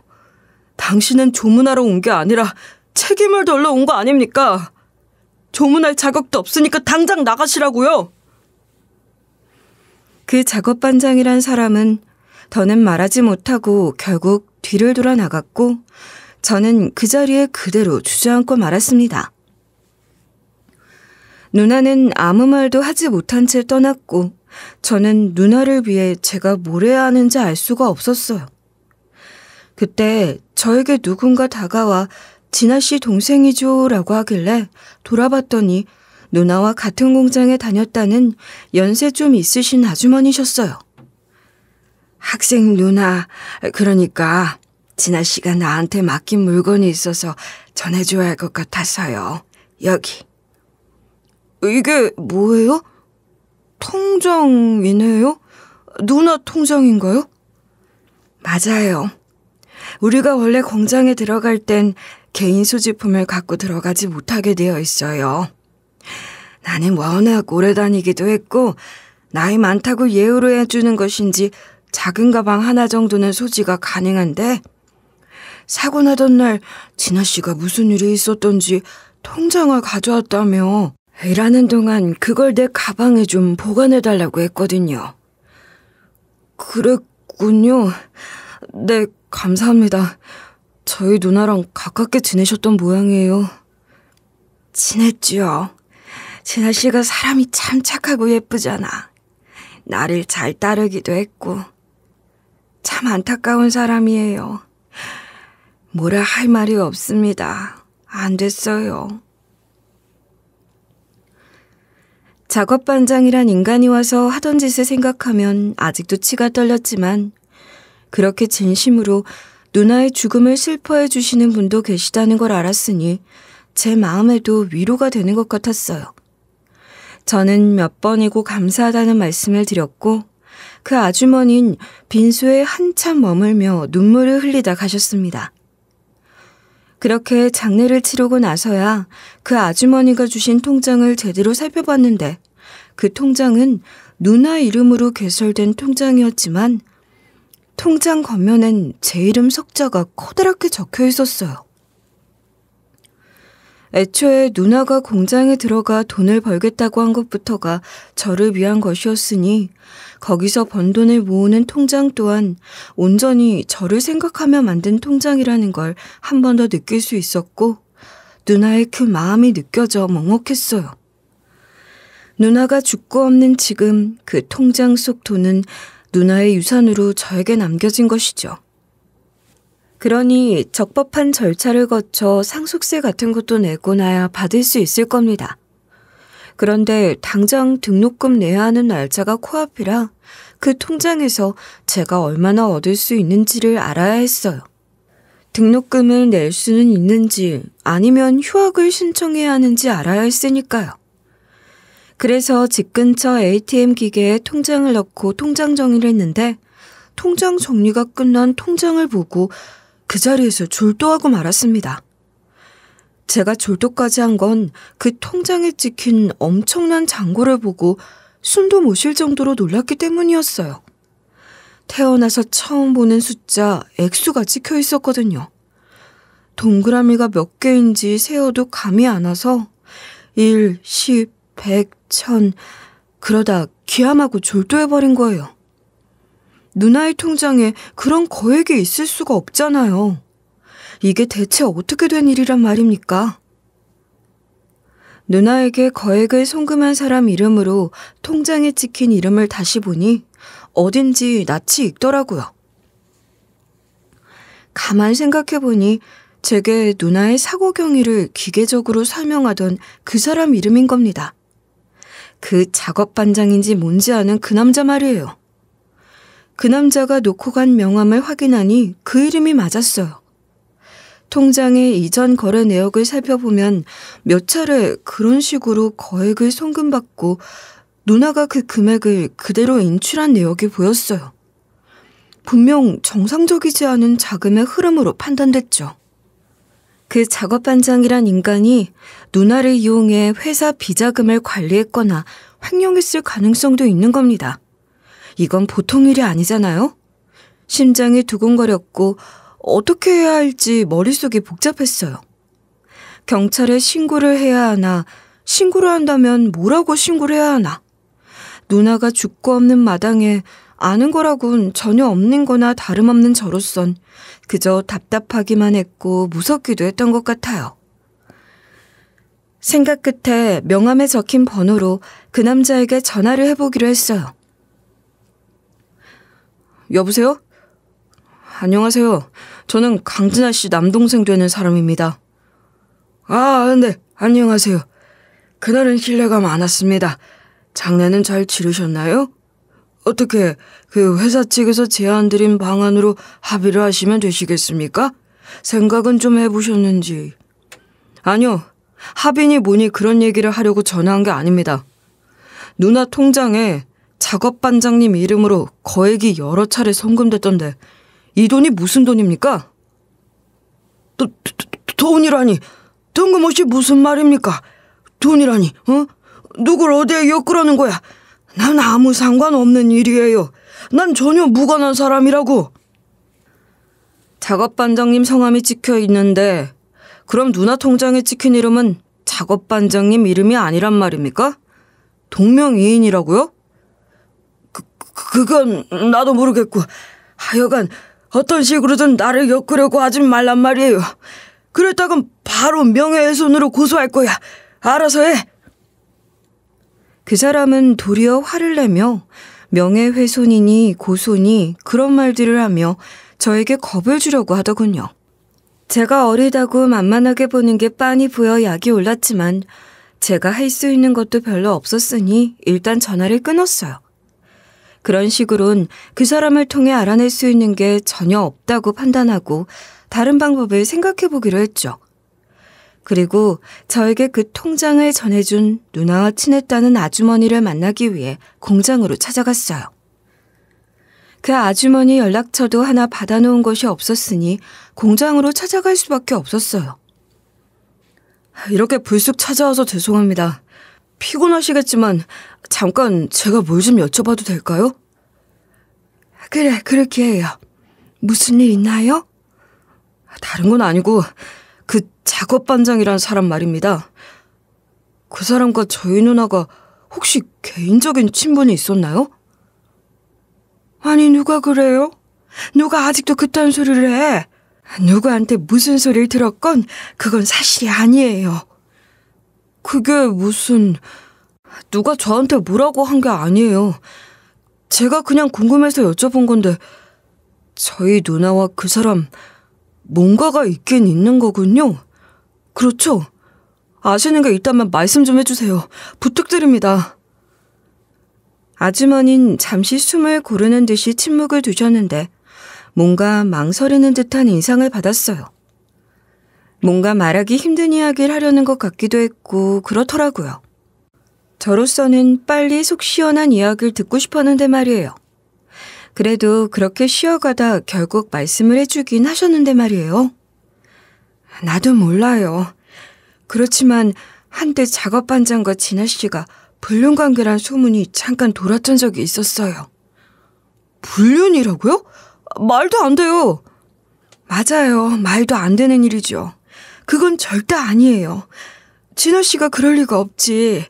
당신은 조문하러 온 게 아니라 책임을 덜러 온 거 아닙니까? 조문할 자격도 없으니까 당장 나가시라고요. 그 작업반장이란 사람은 더는 말하지 못하고 결국 뒤를 돌아 나갔고 저는 그 자리에 그대로 주저앉고 말았습니다. 누나는 아무 말도 하지 못한 채 떠났고 저는 누나를 위해 제가 뭘 해야 하는지 알 수가 없었어요. 그때 저에게 누군가 다가와 진아 씨 동생이죠 라고 하길래 돌아봤더니 누나와 같은 공장에 다녔다는 연세 좀 있으신 아주머니셨어요. 학생 누나, 그러니까 진아 씨가 나한테 맡긴 물건이 있어서 전해줘야 할 것 같아서요. 여기. 이게 뭐예요? 통장이네요? 누나 통장인가요? 맞아요. 우리가 원래 공장에 들어갈 땐 개인 소지품을 갖고 들어가지 못하게 되어 있어요. 나는 워낙 오래 다니기도 했고 나이 많다고 예우를 해주는 것인지 작은 가방 하나 정도는 소지가 가능한데 사고 나던 날 진아 씨가 무슨 일이 있었던지 통장을 가져왔다며 일하는 동안 그걸 내 가방에 좀 보관해달라고 했거든요. 그랬군요. 네, 감사합니다. 저희 누나랑 가깝게 지내셨던 모양이에요. 지냈죠. 진아 씨가 사람이 참 착하고 예쁘잖아. 나를 잘 따르기도 했고 참 안타까운 사람이에요. 뭐라 할 말이 없습니다. 안 됐어요. 작업반장이란 인간이 와서 하던 짓을 생각하면 아직도 치가 떨렸지만 그렇게 진심으로 누나의 죽음을 슬퍼해 주시는 분도 계시다는 걸 알았으니 제 마음에도 위로가 되는 것 같았어요. 저는 몇 번이고 감사하다는 말씀을 드렸고 그 아주머니는 빈소에 한참 머물며 눈물을 흘리다 가셨습니다. 그렇게 장례를 치르고 나서야 그 아주머니가 주신 통장을 제대로 살펴봤는데 그 통장은 누나 이름으로 개설된 통장이었지만 통장 겉면엔 제 이름 석자가 커다랗게 적혀 있었어요. 애초에 누나가 공장에 들어가 돈을 벌겠다고 한 것부터가 저를 위한 것이었으니 거기서 번 돈을 모으는 통장 또한 온전히 저를 생각하며 만든 통장이라는 걸 한 번 더 느낄 수 있었고 누나의 그 마음이 느껴져 먹먹했어요. 누나가 죽고 없는 지금 그 통장 속 돈은 누나의 유산으로 저에게 남겨진 것이죠. 그러니 적법한 절차를 거쳐 상속세 같은 것도 내고 나야 받을 수 있을 겁니다. 그런데 당장 등록금 내야 하는 날짜가 코앞이라 그 통장에서 제가 얼마나 얻을 수 있는지를 알아야 했어요. 등록금을 낼 수는 있는지 아니면 휴학을 신청해야 하는지 알아야 했으니까요. 그래서 집 근처 ATM 기계에 통장을 넣고 통장 정리를 했는데 통장 정리가 끝난 통장을 보고 그 자리에서 졸도하고 말았습니다. 제가 졸도까지 한 건 그 통장에 찍힌 엄청난 잔고를 보고 숨도 못 쉴 정도로 놀랐기 때문이었어요. 태어나서 처음 보는 숫자 액수가 찍혀 있었거든요. 동그라미가 몇 개인지 세어도 감이 안 와서 1, 10, 100, 1000 그러다 기함하고 졸도해버린 거예요. 누나의 통장에 그런 거액이 있을 수가 없잖아요. 이게 대체 어떻게 된 일이란 말입니까? 누나에게 거액을 송금한 사람 이름으로 통장에 찍힌 이름을 다시 보니 어딘지 낯이 익더라고요. 가만 생각해보니 제게 누나의 사고 경위를 기계적으로 설명하던 그 사람 이름인 겁니다. 그 작업 반장인지 뭔지 아는 그 남자 말이에요. 그 남자가 놓고 간 명함을 확인하니 그 이름이 맞았어요. 통장의 이전 거래 내역을 살펴보면 몇 차례 그런 식으로 거액을 송금받고 누나가 그 금액을 그대로 인출한 내역이 보였어요. 분명 정상적이지 않은 자금의 흐름으로 판단됐죠. 그 작업반장이란 인간이 누나를 이용해 회사 비자금을 관리했거나 횡령했을 가능성도 있는 겁니다. 이건 보통 일이 아니잖아요? 심장이 두근거렸고 어떻게 해야 할지 머릿속이 복잡했어요. 경찰에 신고를 해야 하나, 신고를 한다면 뭐라고 신고를 해야 하나. 누나가 죽고 없는 마당에 아는 거라곤 전혀 없는 거나 다름없는 저로선 그저 답답하기만 했고 무섭기도 했던 것 같아요. 생각 끝에 명함에 적힌 번호로 그 남자에게 전화를 해보기로 했어요. 여보세요? 안녕하세요. 저는 강진아 씨 남동생 되는 사람입니다. 아, 네. 안녕하세요. 그날은 실례가 많았습니다. 장례는 잘 치르셨나요? 어떻게 그 회사 측에서 제안드린 방안으로 합의를 하시면 되시겠습니까? 생각은 좀 해보셨는지. 아니요. 합의니 뭐니 그런 얘기를 하려고 전화한 게 아닙니다. 누나 통장에 작업반장님 이름으로 거액이 여러 차례 송금됐던데 이 돈이 무슨 돈입니까? 돈이라니 뜬금없이 무슨 말입니까? 돈이라니 누굴 어디에 엮으라는 거야? 난 아무 상관없는 일이에요. 난 전혀 무관한 사람이라고. 작업반장님 성함이 찍혀 있는데 그럼 누나 통장에 찍힌 이름은 작업반장님 이름이 아니란 말입니까? 동명이인이라고요? 그건 나도 모르겠고 하여간 어떤 식으로든 나를 엮으려고 하지 말란 말이에요. 그랬다간 바로 명예훼손으로 고소할 거야. 알아서 해. 그 사람은 도리어 화를 내며 명예훼손이니 고소니 그런 말들을 하며 저에게 겁을 주려고 하더군요. 제가 어리다고 만만하게 보는 게 빤히 보여 약이 올랐지만 제가 할 수 있는 것도 별로 없었으니 일단 전화를 끊었어요. 그런 식으론 그 사람을 통해 알아낼 수 있는 게 전혀 없다고 판단하고 다른 방법을 생각해 보기로 했죠. 그리고 저에게 그 통장을 전해준 누나와 친했다는 아주머니를 만나기 위해 공장으로 찾아갔어요. 그 아주머니 연락처도 하나 받아놓은 것이 없었으니 공장으로 찾아갈 수밖에 없었어요. 이렇게 불쑥 찾아와서 죄송합니다. 피곤하시겠지만 잠깐 제가 뭘 좀 여쭤봐도 될까요? 그래, 그렇게 해요. 무슨 일 있나요? 다른 건 아니고 그 작업반장이란 사람 말입니다. 그 사람과 저희 누나가 혹시 개인적인 친분이 있었나요? 아니, 누가 그래요? 누가 아직도 그딴 소리를 해? 누구한테 무슨 소리를 들었건 그건 사실이 아니에요. 그게 무슨... 누가 저한테 뭐라고 한 게 아니에요. 제가 그냥 궁금해서 여쭤본 건데 저희 누나와 그 사람 뭔가가 있긴 있는 거군요. 그렇죠? 아시는 게 있다면 말씀 좀 해주세요. 부탁드립니다. 아주머니는 잠시 숨을 고르는 듯이 침묵을 두셨는데 뭔가 망설이는 듯한 인상을 받았어요. 뭔가 말하기 힘든 이야기를 하려는 것 같기도 했고 그렇더라고요. 저로서는 빨리 속 시원한 이야기를 듣고 싶었는데 말이에요. 그래도 그렇게 쉬어가다 결국 말씀을 해주긴 하셨는데 말이에요. 나도 몰라요. 그렇지만 한때 작업반장과 진아씨가 불륜관계란 소문이 잠깐 돌았던 적이 있었어요. 불륜이라고요? 말도 안 돼요. 맞아요. 말도 안 되는 일이죠. 그건 절대 아니에요. 진아씨가 그럴 리가 없지.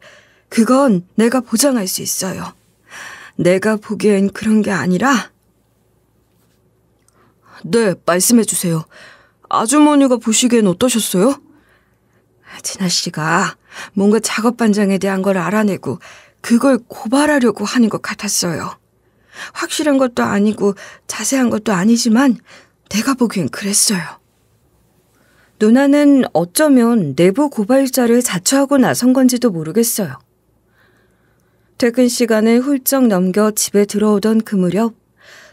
그건 내가 보장할 수 있어요. 내가 보기엔 그런 게 아니라... 네, 말씀해 주세요. 아주머니가 보시기엔 어떠셨어요? 진아씨가 뭔가 작업반장에 대한 걸 알아내고 그걸 고발하려고 하는 것 같았어요. 확실한 것도 아니고 자세한 것도 아니지만 내가 보기엔 그랬어요. 누나는 어쩌면 내부 고발자를 자처하고 나선 건지도 모르겠어요. 퇴근 시간을 훌쩍 넘겨 집에 들어오던 그 무렵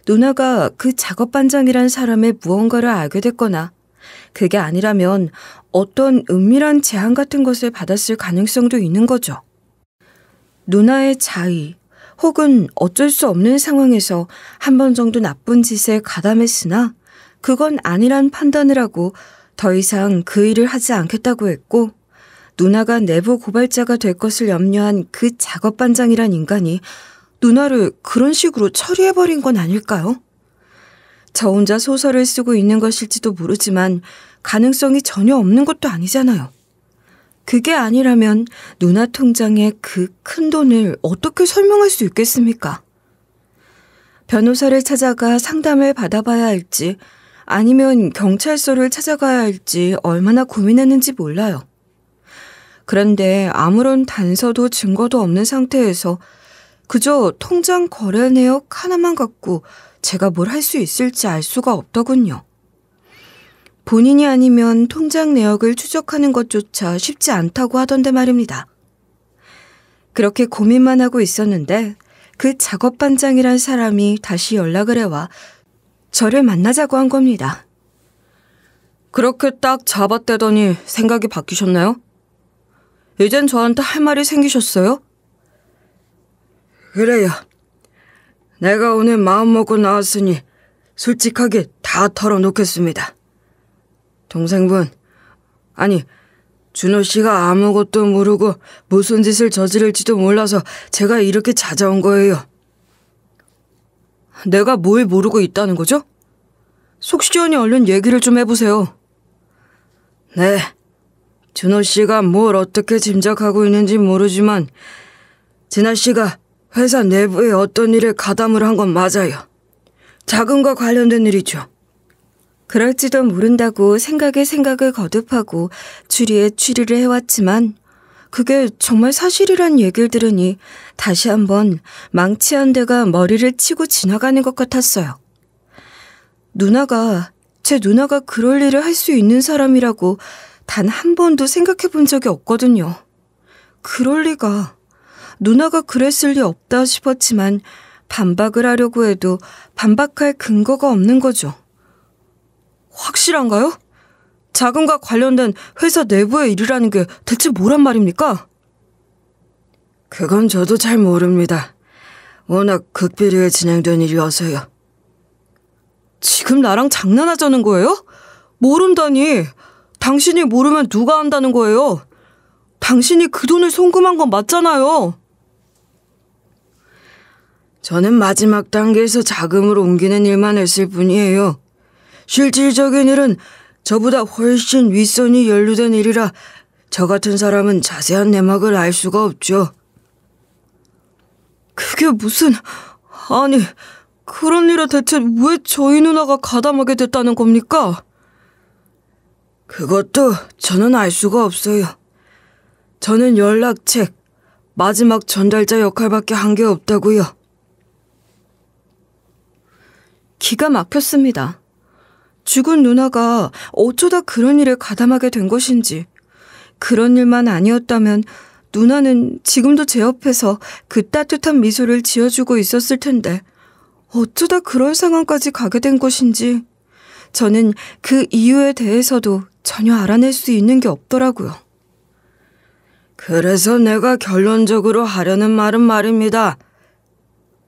누나가 그 작업반장이란 사람의 무언가를 알게 됐거나 그게 아니라면 어떤 은밀한 제안 같은 것을 받았을 가능성도 있는 거죠. 누나의 자의 혹은 어쩔 수 없는 상황에서 한 번 정도 나쁜 짓에 가담했으나 그건 아니란 판단을 하고 더 이상 그 일을 하지 않겠다고 했고 누나가 내부 고발자가 될 것을 염려한 그 작업반장이란 인간이 누나를 그런 식으로 처리해버린 건 아닐까요? 저 혼자 소설을 쓰고 있는 것일지도 모르지만 가능성이 전혀 없는 것도 아니잖아요. 그게 아니라면 누나 통장에 그 큰 돈을 어떻게 설명할 수 있겠습니까? 변호사를 찾아가 상담을 받아봐야 할지 아니면 경찰서를 찾아가야 할지 얼마나 고민했는지 몰라요. 그런데 아무런 단서도 증거도 없는 상태에서 그저 통장 거래 내역 하나만 갖고 제가 뭘 할 수 있을지 알 수가 없더군요. 본인이 아니면 통장 내역을 추적하는 것조차 쉽지 않다고 하던데 말입니다. 그렇게 고민만 하고 있었는데 그 작업반장이란 사람이 다시 연락을 해와 저를 만나자고 한 겁니다. 그렇게 딱 잡아떼더니 생각이 바뀌셨나요? 이젠 저한테 할 말이 생기셨어요? 그래요. 내가 오늘 마음먹고 나왔으니 솔직하게 다 털어놓겠습니다. 동생분, 아니 준호 씨가 아무것도 모르고 무슨 짓을 저지를지도 몰라서 제가 이렇게 찾아온 거예요. 내가 뭘 모르고 있다는 거죠? 속 시원히 얼른 얘기를 좀 해보세요. 네, 준호 씨가 뭘 어떻게 짐작하고 있는지 모르지만 진아 씨가 회사 내부에 어떤 일에 가담을 한 건 맞아요. 자금과 관련된 일이죠. 그럴지도 모른다고 생각에 생각을 거듭하고 추리에 추리를 해왔지만 그게 정말 사실이란 얘기를 들으니 다시 한번 망치 한 대가 머리를 치고 지나가는 것 같았어요. 제 누나가 그럴 일을 할 수 있는 사람이라고 단 한 번도 생각해 본 적이 없거든요. 그럴 리가. 누나가 그랬을 리 없다 싶었지만 반박을 하려고 해도 반박할 근거가 없는 거죠. 확실한가요? 자금과 관련된 회사 내부의 일이라는 게 대체 뭐란 말입니까? 그건 저도 잘 모릅니다. 워낙 극비리에 진행된 일이어서요. 지금 나랑 장난하자는 거예요? 모른다니. 당신이 모르면 누가 안다는 거예요? 당신이 그 돈을 송금한 건 맞잖아요. 저는 마지막 단계에서 자금을 옮기는 일만 했을 뿐이에요. 실질적인 일은 저보다 훨씬 윗선이 연루된 일이라 저 같은 사람은 자세한 내막을 알 수가 없죠. 그게 무슨... 아니, 그런 일에 대체 왜 저희 누나가 가담하게 됐다는 겁니까? 그것도 저는 알 수가 없어요. 저는 연락책, 마지막 전달자 역할밖에 한 게 없다고요. 기가 막혔습니다. 죽은 누나가 어쩌다 그런 일에 가담하게 된 것인지, 그런 일만 아니었다면 누나는 지금도 제 옆에서 그 따뜻한 미소를 지어주고 있었을 텐데 어쩌다 그런 상황까지 가게 된 것인지 저는 그 이유에 대해서도 전혀 알아낼 수 있는 게 없더라고요. 그래서 내가 결론적으로 하려는 말은 말입니다.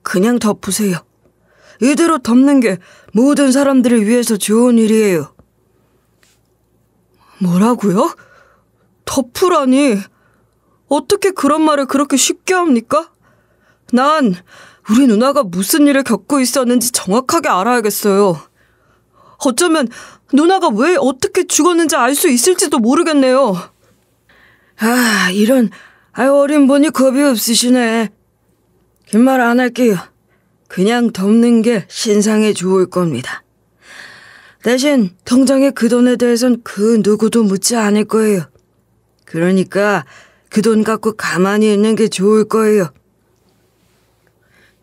그냥 덮으세요. 이대로 덮는 게 모든 사람들을 위해서 좋은 일이에요. 뭐라고요? 덮으라니. 어떻게 그런 말을 그렇게 쉽게 합니까? 난 우리 누나가 무슨 일을 겪고 있었는지 정확하게 알아야겠어요. 어쩌면 누나가 왜 어떻게 죽었는지 알 수 있을지도 모르겠네요. 이런 어린 분이 겁이 없으시네. 긴 말 안 할게요. 그냥 덮는 게 신상에 좋을 겁니다. 대신 통장의 그 돈에 대해선 그 누구도 묻지 않을 거예요. 그러니까 그 돈 갖고 가만히 있는 게 좋을 거예요.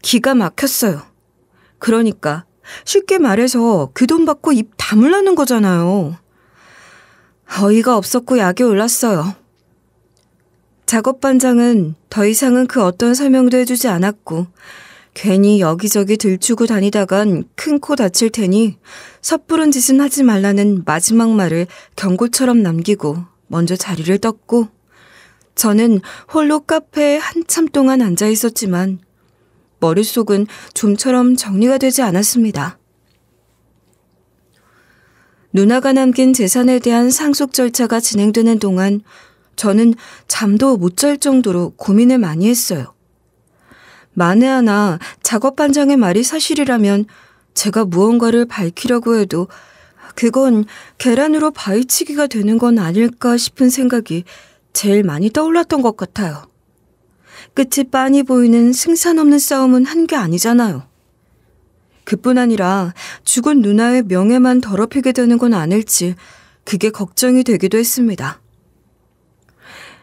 기가 막혔어요. 그러니까 쉽게 말해서 그 돈 받고 입 다물라는 거잖아요. 어이가 없었고 약이 올랐어요. 작업반장은 더 이상은 그 어떤 설명도 해주지 않았고 괜히 여기저기 들추고 다니다간 큰 코 다칠 테니 섣부른 짓은 하지 말라는 마지막 말을 경고처럼 남기고 먼저 자리를 떴고 저는 홀로 카페에 한참 동안 앉아 있었지만 머릿속은 좀처럼 정리가 되지 않았습니다. 누나가 남긴 재산에 대한 상속 절차가 진행되는 동안 저는 잠도 못 잘 정도로 고민을 많이 했어요. 만에 하나 작업반장의 말이 사실이라면 제가 무언가를 밝히려고 해도 그건 계란으로 바위치기가 되는 건 아닐까 싶은 생각이 제일 많이 떠올랐던 것 같아요. 끝이 빤히 보이는 승산 없는 싸움은 한 게 아니잖아요. 그뿐 아니라 죽은 누나의 명예만 더럽히게 되는 건 아닐지 그게 걱정이 되기도 했습니다.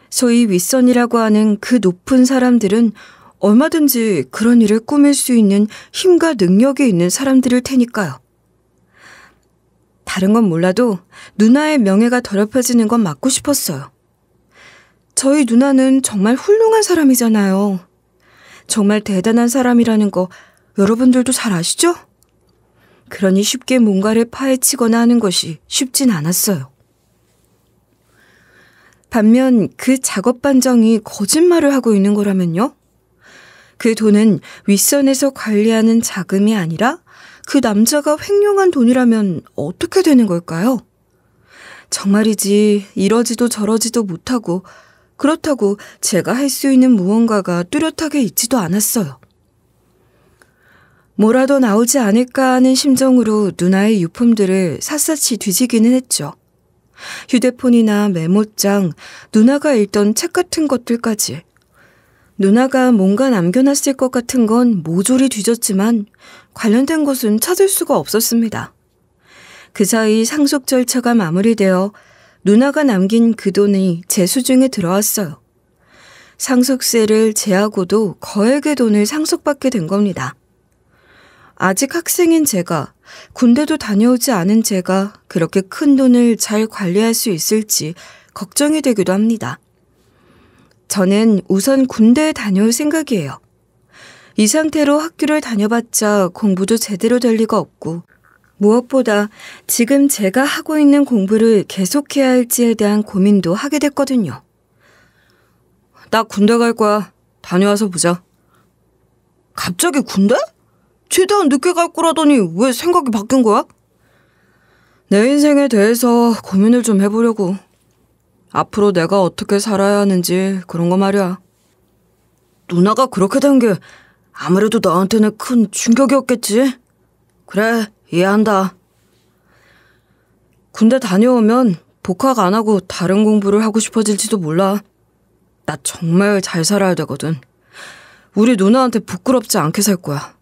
소위 윗선이라고 하는 그 높은 사람들은 얼마든지 그런 일을 꾸밀 수 있는 힘과 능력이 있는 사람들일 테니까요. 다른 건 몰라도 누나의 명예가 더럽혀지는 건 막고 싶었어요. 저희 누나는 정말 훌륭한 사람이잖아요. 정말 대단한 사람이라는 거 여러분들도 잘 아시죠? 그러니 쉽게 뭔가를 파헤치거나 하는 것이 쉽진 않았어요. 반면 그 작업반장이 거짓말을 하고 있는 거라면요? 그 돈은 윗선에서 관리하는 자금이 아니라 그 남자가 횡령한 돈이라면 어떻게 되는 걸까요? 정말이지 이러지도 저러지도 못하고 그렇다고 제가 할 수 있는 무언가가 뚜렷하게 있지도 않았어요. 뭐라도 나오지 않을까 하는 심정으로 누나의 유품들을 샅샅이 뒤지기는 했죠. 휴대폰이나 메모장, 누나가 읽던 책 같은 것들까지. 누나가 뭔가 남겨놨을 것 같은 건 모조리 뒤졌지만 관련된 것은 찾을 수가 없었습니다. 그 사이 상속 절차가 마무리되어 누나가 남긴 그 돈이 제 수중에 들어왔어요. 상속세를 제하고도 거액의 돈을 상속받게 된 겁니다. 아직 학생인 제가, 군대도 다녀오지 않은 제가 그렇게 큰 돈을 잘 관리할 수 있을지 걱정이 되기도 합니다. 저는 우선 군대에 다녀올 생각이에요. 이 상태로 학교를 다녀봤자 공부도 제대로 될 리가 없고 무엇보다 지금 제가 하고 있는 공부를 계속해야 할지에 대한 고민도 하게 됐거든요. 나 군대 갈 거야. 다녀와서 보자. 갑자기 군대? 최대한 늦게 갈 거라더니 왜 생각이 바뀐 거야? 내 인생에 대해서 고민을 좀 해보려고. 앞으로 내가 어떻게 살아야 하는지 그런 거 말이야. 누나가 그렇게 된 게 아무래도 너한테는 큰 충격이었겠지? 그래, 이해한다. 군대 다녀오면 복학 안 하고 다른 공부를 하고 싶어질지도 몰라. 나 정말 잘 살아야 되거든. 우리 누나한테 부끄럽지 않게 살 거야.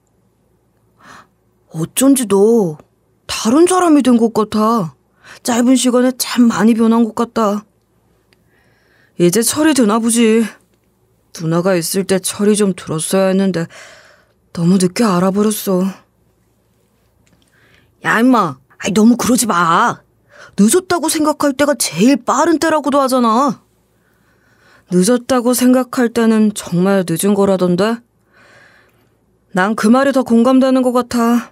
어쩐지 너 다른 사람이 된 것 같아. 짧은 시간에 참 많이 변한 것 같다. 이제 철이 드나 보지. 누나가 있을 때 철이 좀 들었어야 했는데 너무 늦게 알아버렸어. 야, 임마. 너무 그러지 마. 늦었다고 생각할 때가 제일 빠른 때라고도 하잖아. 늦었다고 생각할 때는 정말 늦은 거라던데? 난 그 말이 더 공감되는 것 같아.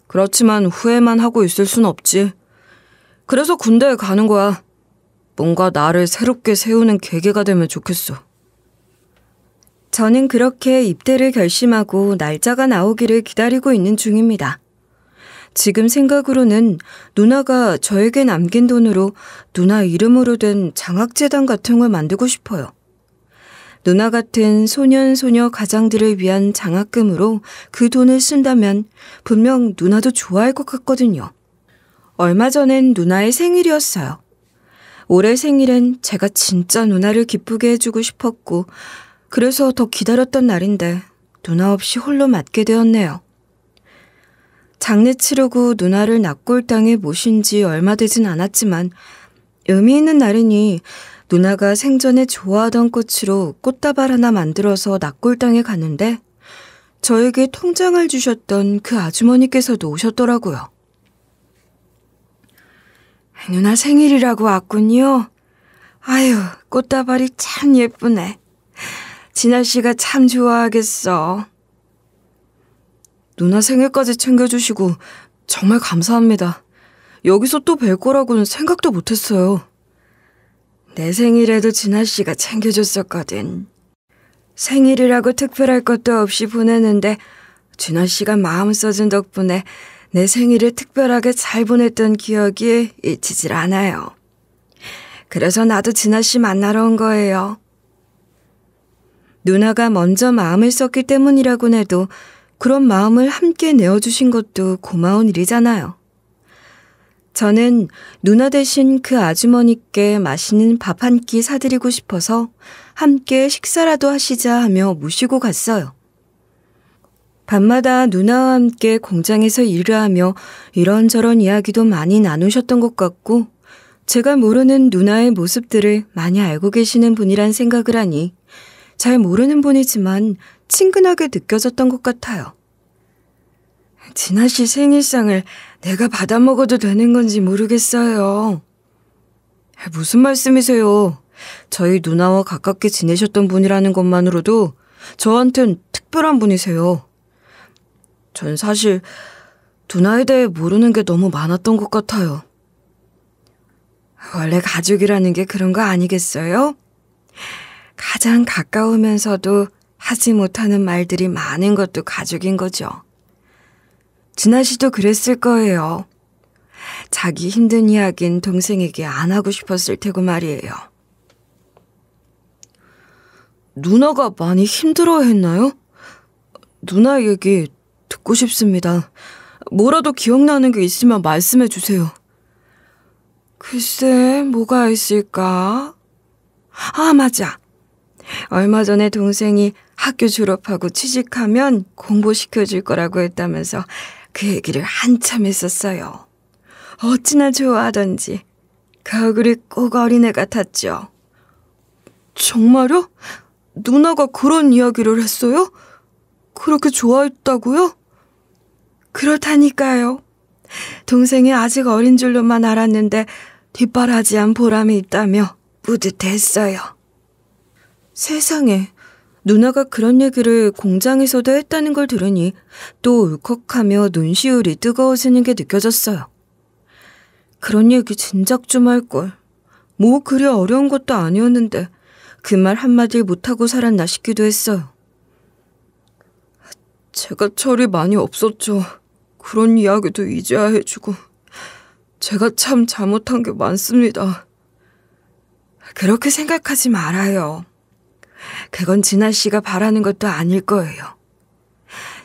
그렇지만 후회만 하고 있을 순 없지. 그래서 군대에 가는 거야. 뭔가 나를 새롭게 세우는 계기가 되면 좋겠어. 저는 그렇게 입대를 결심하고 날짜가 나오기를 기다리고 있는 중입니다. 지금 생각으로는 누나가 저에게 남긴 돈으로 누나 이름으로 된 장학재단 같은 걸 만들고 싶어요. 누나 같은 소년소녀 가장들을 위한 장학금으로 그 돈을 쓴다면 분명 누나도 좋아할 것 같거든요. 얼마 전엔 누나의 생일이었어요. 올해 생일엔 제가 진짜 누나를 기쁘게 해주고 싶었고 그래서 더 기다렸던 날인데 누나 없이 홀로 맞게 되었네요. 장례 치르고 누나를 납골당에 모신 지 얼마 되진 않았지만 의미 있는 날이니 누나가 생전에 좋아하던 꽃으로 꽃다발 하나 만들어서 납골당에 갔는데 저에게 통장을 주셨던 그 아주머니께서도 오셨더라고요. 누나 생일이라고 왔군요. 아유, 꽃다발이 참 예쁘네. 진아 씨가 참 좋아하겠어. 누나 생일까지 챙겨주시고 정말 감사합니다. 여기서 또 뵐 거라고는 생각도 못했어요. 내 생일에도 진아 씨가 챙겨줬었거든. 생일이라고 특별할 것도 없이 보내는데 진아 씨가 마음 써준 덕분에 내 생일을 특별하게 잘 보냈던 기억이 잊히질 않아요. 그래서 나도 진아 씨 만나러 온 거예요. 누나가 먼저 마음을 썼기 때문이라곤 해도 그런 마음을 함께 내어주신 것도 고마운 일이잖아요. 저는 누나 대신 그 아주머니께 맛있는 밥 한 끼 사드리고 싶어서 함께 식사라도 하시자 하며 모시고 갔어요. 밤마다 누나와 함께 공장에서 일을 하며 이런저런 이야기도 많이 나누셨던 것 같고 제가 모르는 누나의 모습들을 많이 알고 계시는 분이란 생각을 하니 잘 모르는 분이지만 친근하게 느껴졌던 것 같아요. 진아 씨 생일상을 내가 받아 먹어도 되는 건지 모르겠어요. 무슨 말씀이세요? 저희 누나와 가깝게 지내셨던 분이라는 것만으로도 저한텐 특별한 분이세요. 전 사실 누나에 대해 모르는 게 너무 많았던 것 같아요. 원래 가족이라는 게 그런 거 아니겠어요? 가장 가까우면서도 하지 못하는 말들이 많은 것도 가족인 거죠. 진아 씨도 그랬을 거예요. 자기 힘든 이야기는 동생에게 안 하고 싶었을 테고 말이에요. 누나가 많이 힘들어했나요? 누나 얘기 듣고 싶습니다. 뭐라도 기억나는 게 있으면 말씀해 주세요. 글쎄, 뭐가 있을까? 아, 맞아. 얼마 전에 동생이 학교 졸업하고 취직하면 공부시켜줄 거라고 했다면서 그 얘기를 한참 했었어요. 어찌나 좋아하던지. 그 얼굴이 꼭 어린애 같았죠. 정말요? 누나가 그런 이야기를 했어요? 그렇게 좋아했다고요? 그렇다니까요. 동생이 아직 어린 줄로만 알았는데 뒷바라지한 보람이 있다며 뿌듯했어요. 세상에, 누나가 그런 얘기를 공장에서도 했다는 걸 들으니 또 울컥하며 눈시울이 뜨거워지는 게 느껴졌어요. 그런 얘기 진작 좀 할걸. 뭐 그리 어려운 것도 아니었는데 그 말 한마디 못하고 살았나 싶기도 했어요. 제가 철이 많이 없었죠. 그런 이야기도 이제야 해주고 제가 참 잘못한 게 많습니다. 그렇게 생각하지 말아요. 그건 진아 씨가 바라는 것도 아닐 거예요.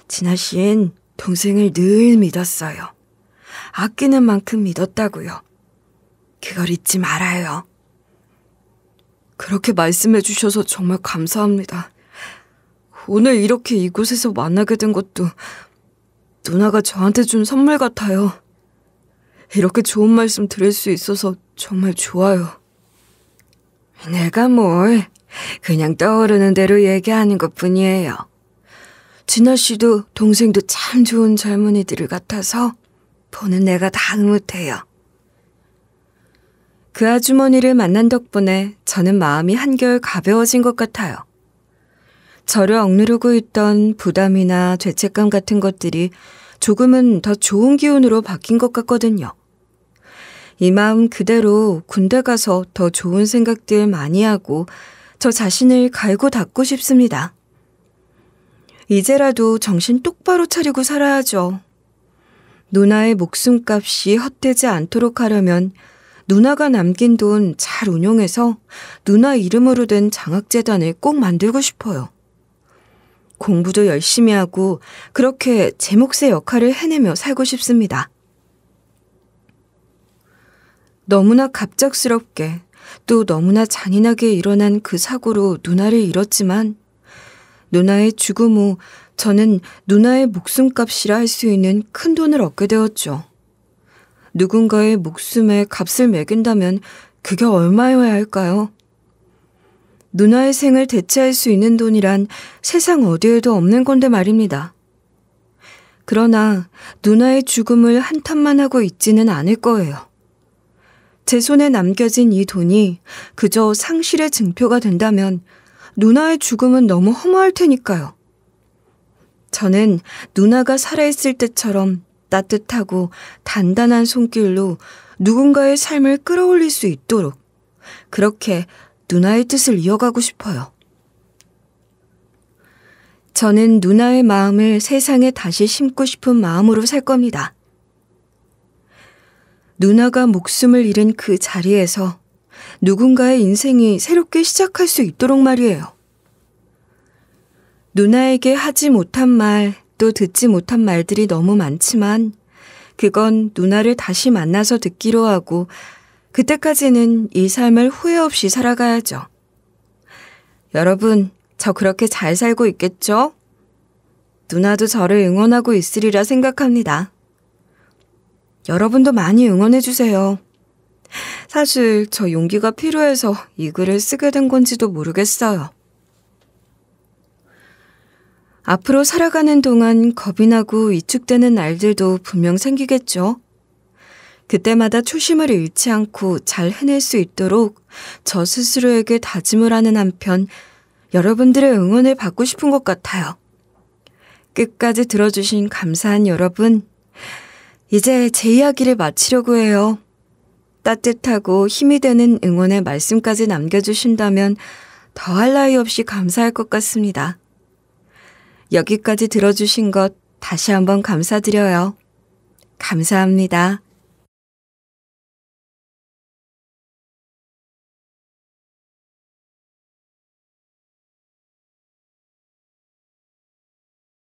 진아 씨는 동생을 늘 믿었어요. 아끼는 만큼 믿었다고요. 그걸 잊지 말아요. 그렇게 말씀해 주셔서 정말 감사합니다. 오늘 이렇게 이곳에서 만나게 된 것도 누나가 저한테 준 선물 같아요. 이렇게 좋은 말씀 들을 수 있어서 정말 좋아요. 내가 뭘 그냥 떠오르는 대로 얘기하는 것뿐이에요. 진아 씨도 동생도 참 좋은 젊은이들을 같아서 보는 내가 다 흐뭇해요. 그 아주머니를 만난 덕분에 저는 마음이 한결 가벼워진 것 같아요. 저를 억누르고 있던 부담이나 죄책감 같은 것들이 조금은 더 좋은 기운으로 바뀐 것 같거든요. 이 마음 그대로 군대 가서 더 좋은 생각들 많이 하고 저 자신을 갈고 닦고 싶습니다. 이제라도 정신 똑바로 차리고 살아야죠. 누나의 목숨값이 헛되지 않도록 하려면 누나가 남긴 돈 잘 운용해서 누나 이름으로 된 장학재단을 꼭 만들고 싶어요. 공부도 열심히 하고 그렇게 제 몫의 역할을 해내며 살고 싶습니다. 너무나 갑작스럽게 또 너무나 잔인하게 일어난 그 사고로 누나를 잃었지만 누나의 죽음 후 저는 누나의 목숨값이라 할 수 있는 큰 돈을 얻게 되었죠. 누군가의 목숨에 값을 매긴다면 그게 얼마여야 할까요? 누나의 생을 대체할 수 있는 돈이란 세상 어디에도 없는 건데 말입니다. 그러나 누나의 죽음을 한탄만 하고 있지는 않을 거예요. 제 손에 남겨진 이 돈이 그저 상실의 증표가 된다면 누나의 죽음은 너무 허무할 테니까요. 저는 누나가 살아있을 때처럼 따뜻하고 단단한 손길로 누군가의 삶을 끌어올릴 수 있도록 그렇게 누나의 뜻을 이어가고 싶어요. 저는 누나의 마음을 세상에 다시 심고 싶은 마음으로 살 겁니다. 누나가 목숨을 잃은 그 자리에서 누군가의 인생이 새롭게 시작할 수 있도록 말이에요. 누나에게 하지 못한 말, 또 듣지 못한 말들이 너무 많지만 그건 누나를 다시 만나서 듣기로 하고 그때까지는 이 삶을 후회 없이 살아가야죠. 여러분, 저 그렇게 잘 살고 있겠죠? 누나도 저를 응원하고 있으리라 생각합니다. 여러분도 많이 응원해주세요. 사실 저 용기가 필요해서 이 글을 쓰게 된 건지도 모르겠어요. 앞으로 살아가는 동안 겁이 나고 위축되는 날들도 분명 생기겠죠. 그때마다 초심을 잃지 않고 잘 해낼 수 있도록 저 스스로에게 다짐을 하는 한편 여러분들의 응원을 받고 싶은 것 같아요. 끝까지 들어주신 감사한 여러분, 이제 제 이야기를 마치려고 해요. 따뜻하고 힘이 되는 응원의 말씀까지 남겨주신다면 더할 나위 없이 감사할 것 같습니다. 여기까지 들어주신 것 다시 한번 감사드려요. 감사합니다.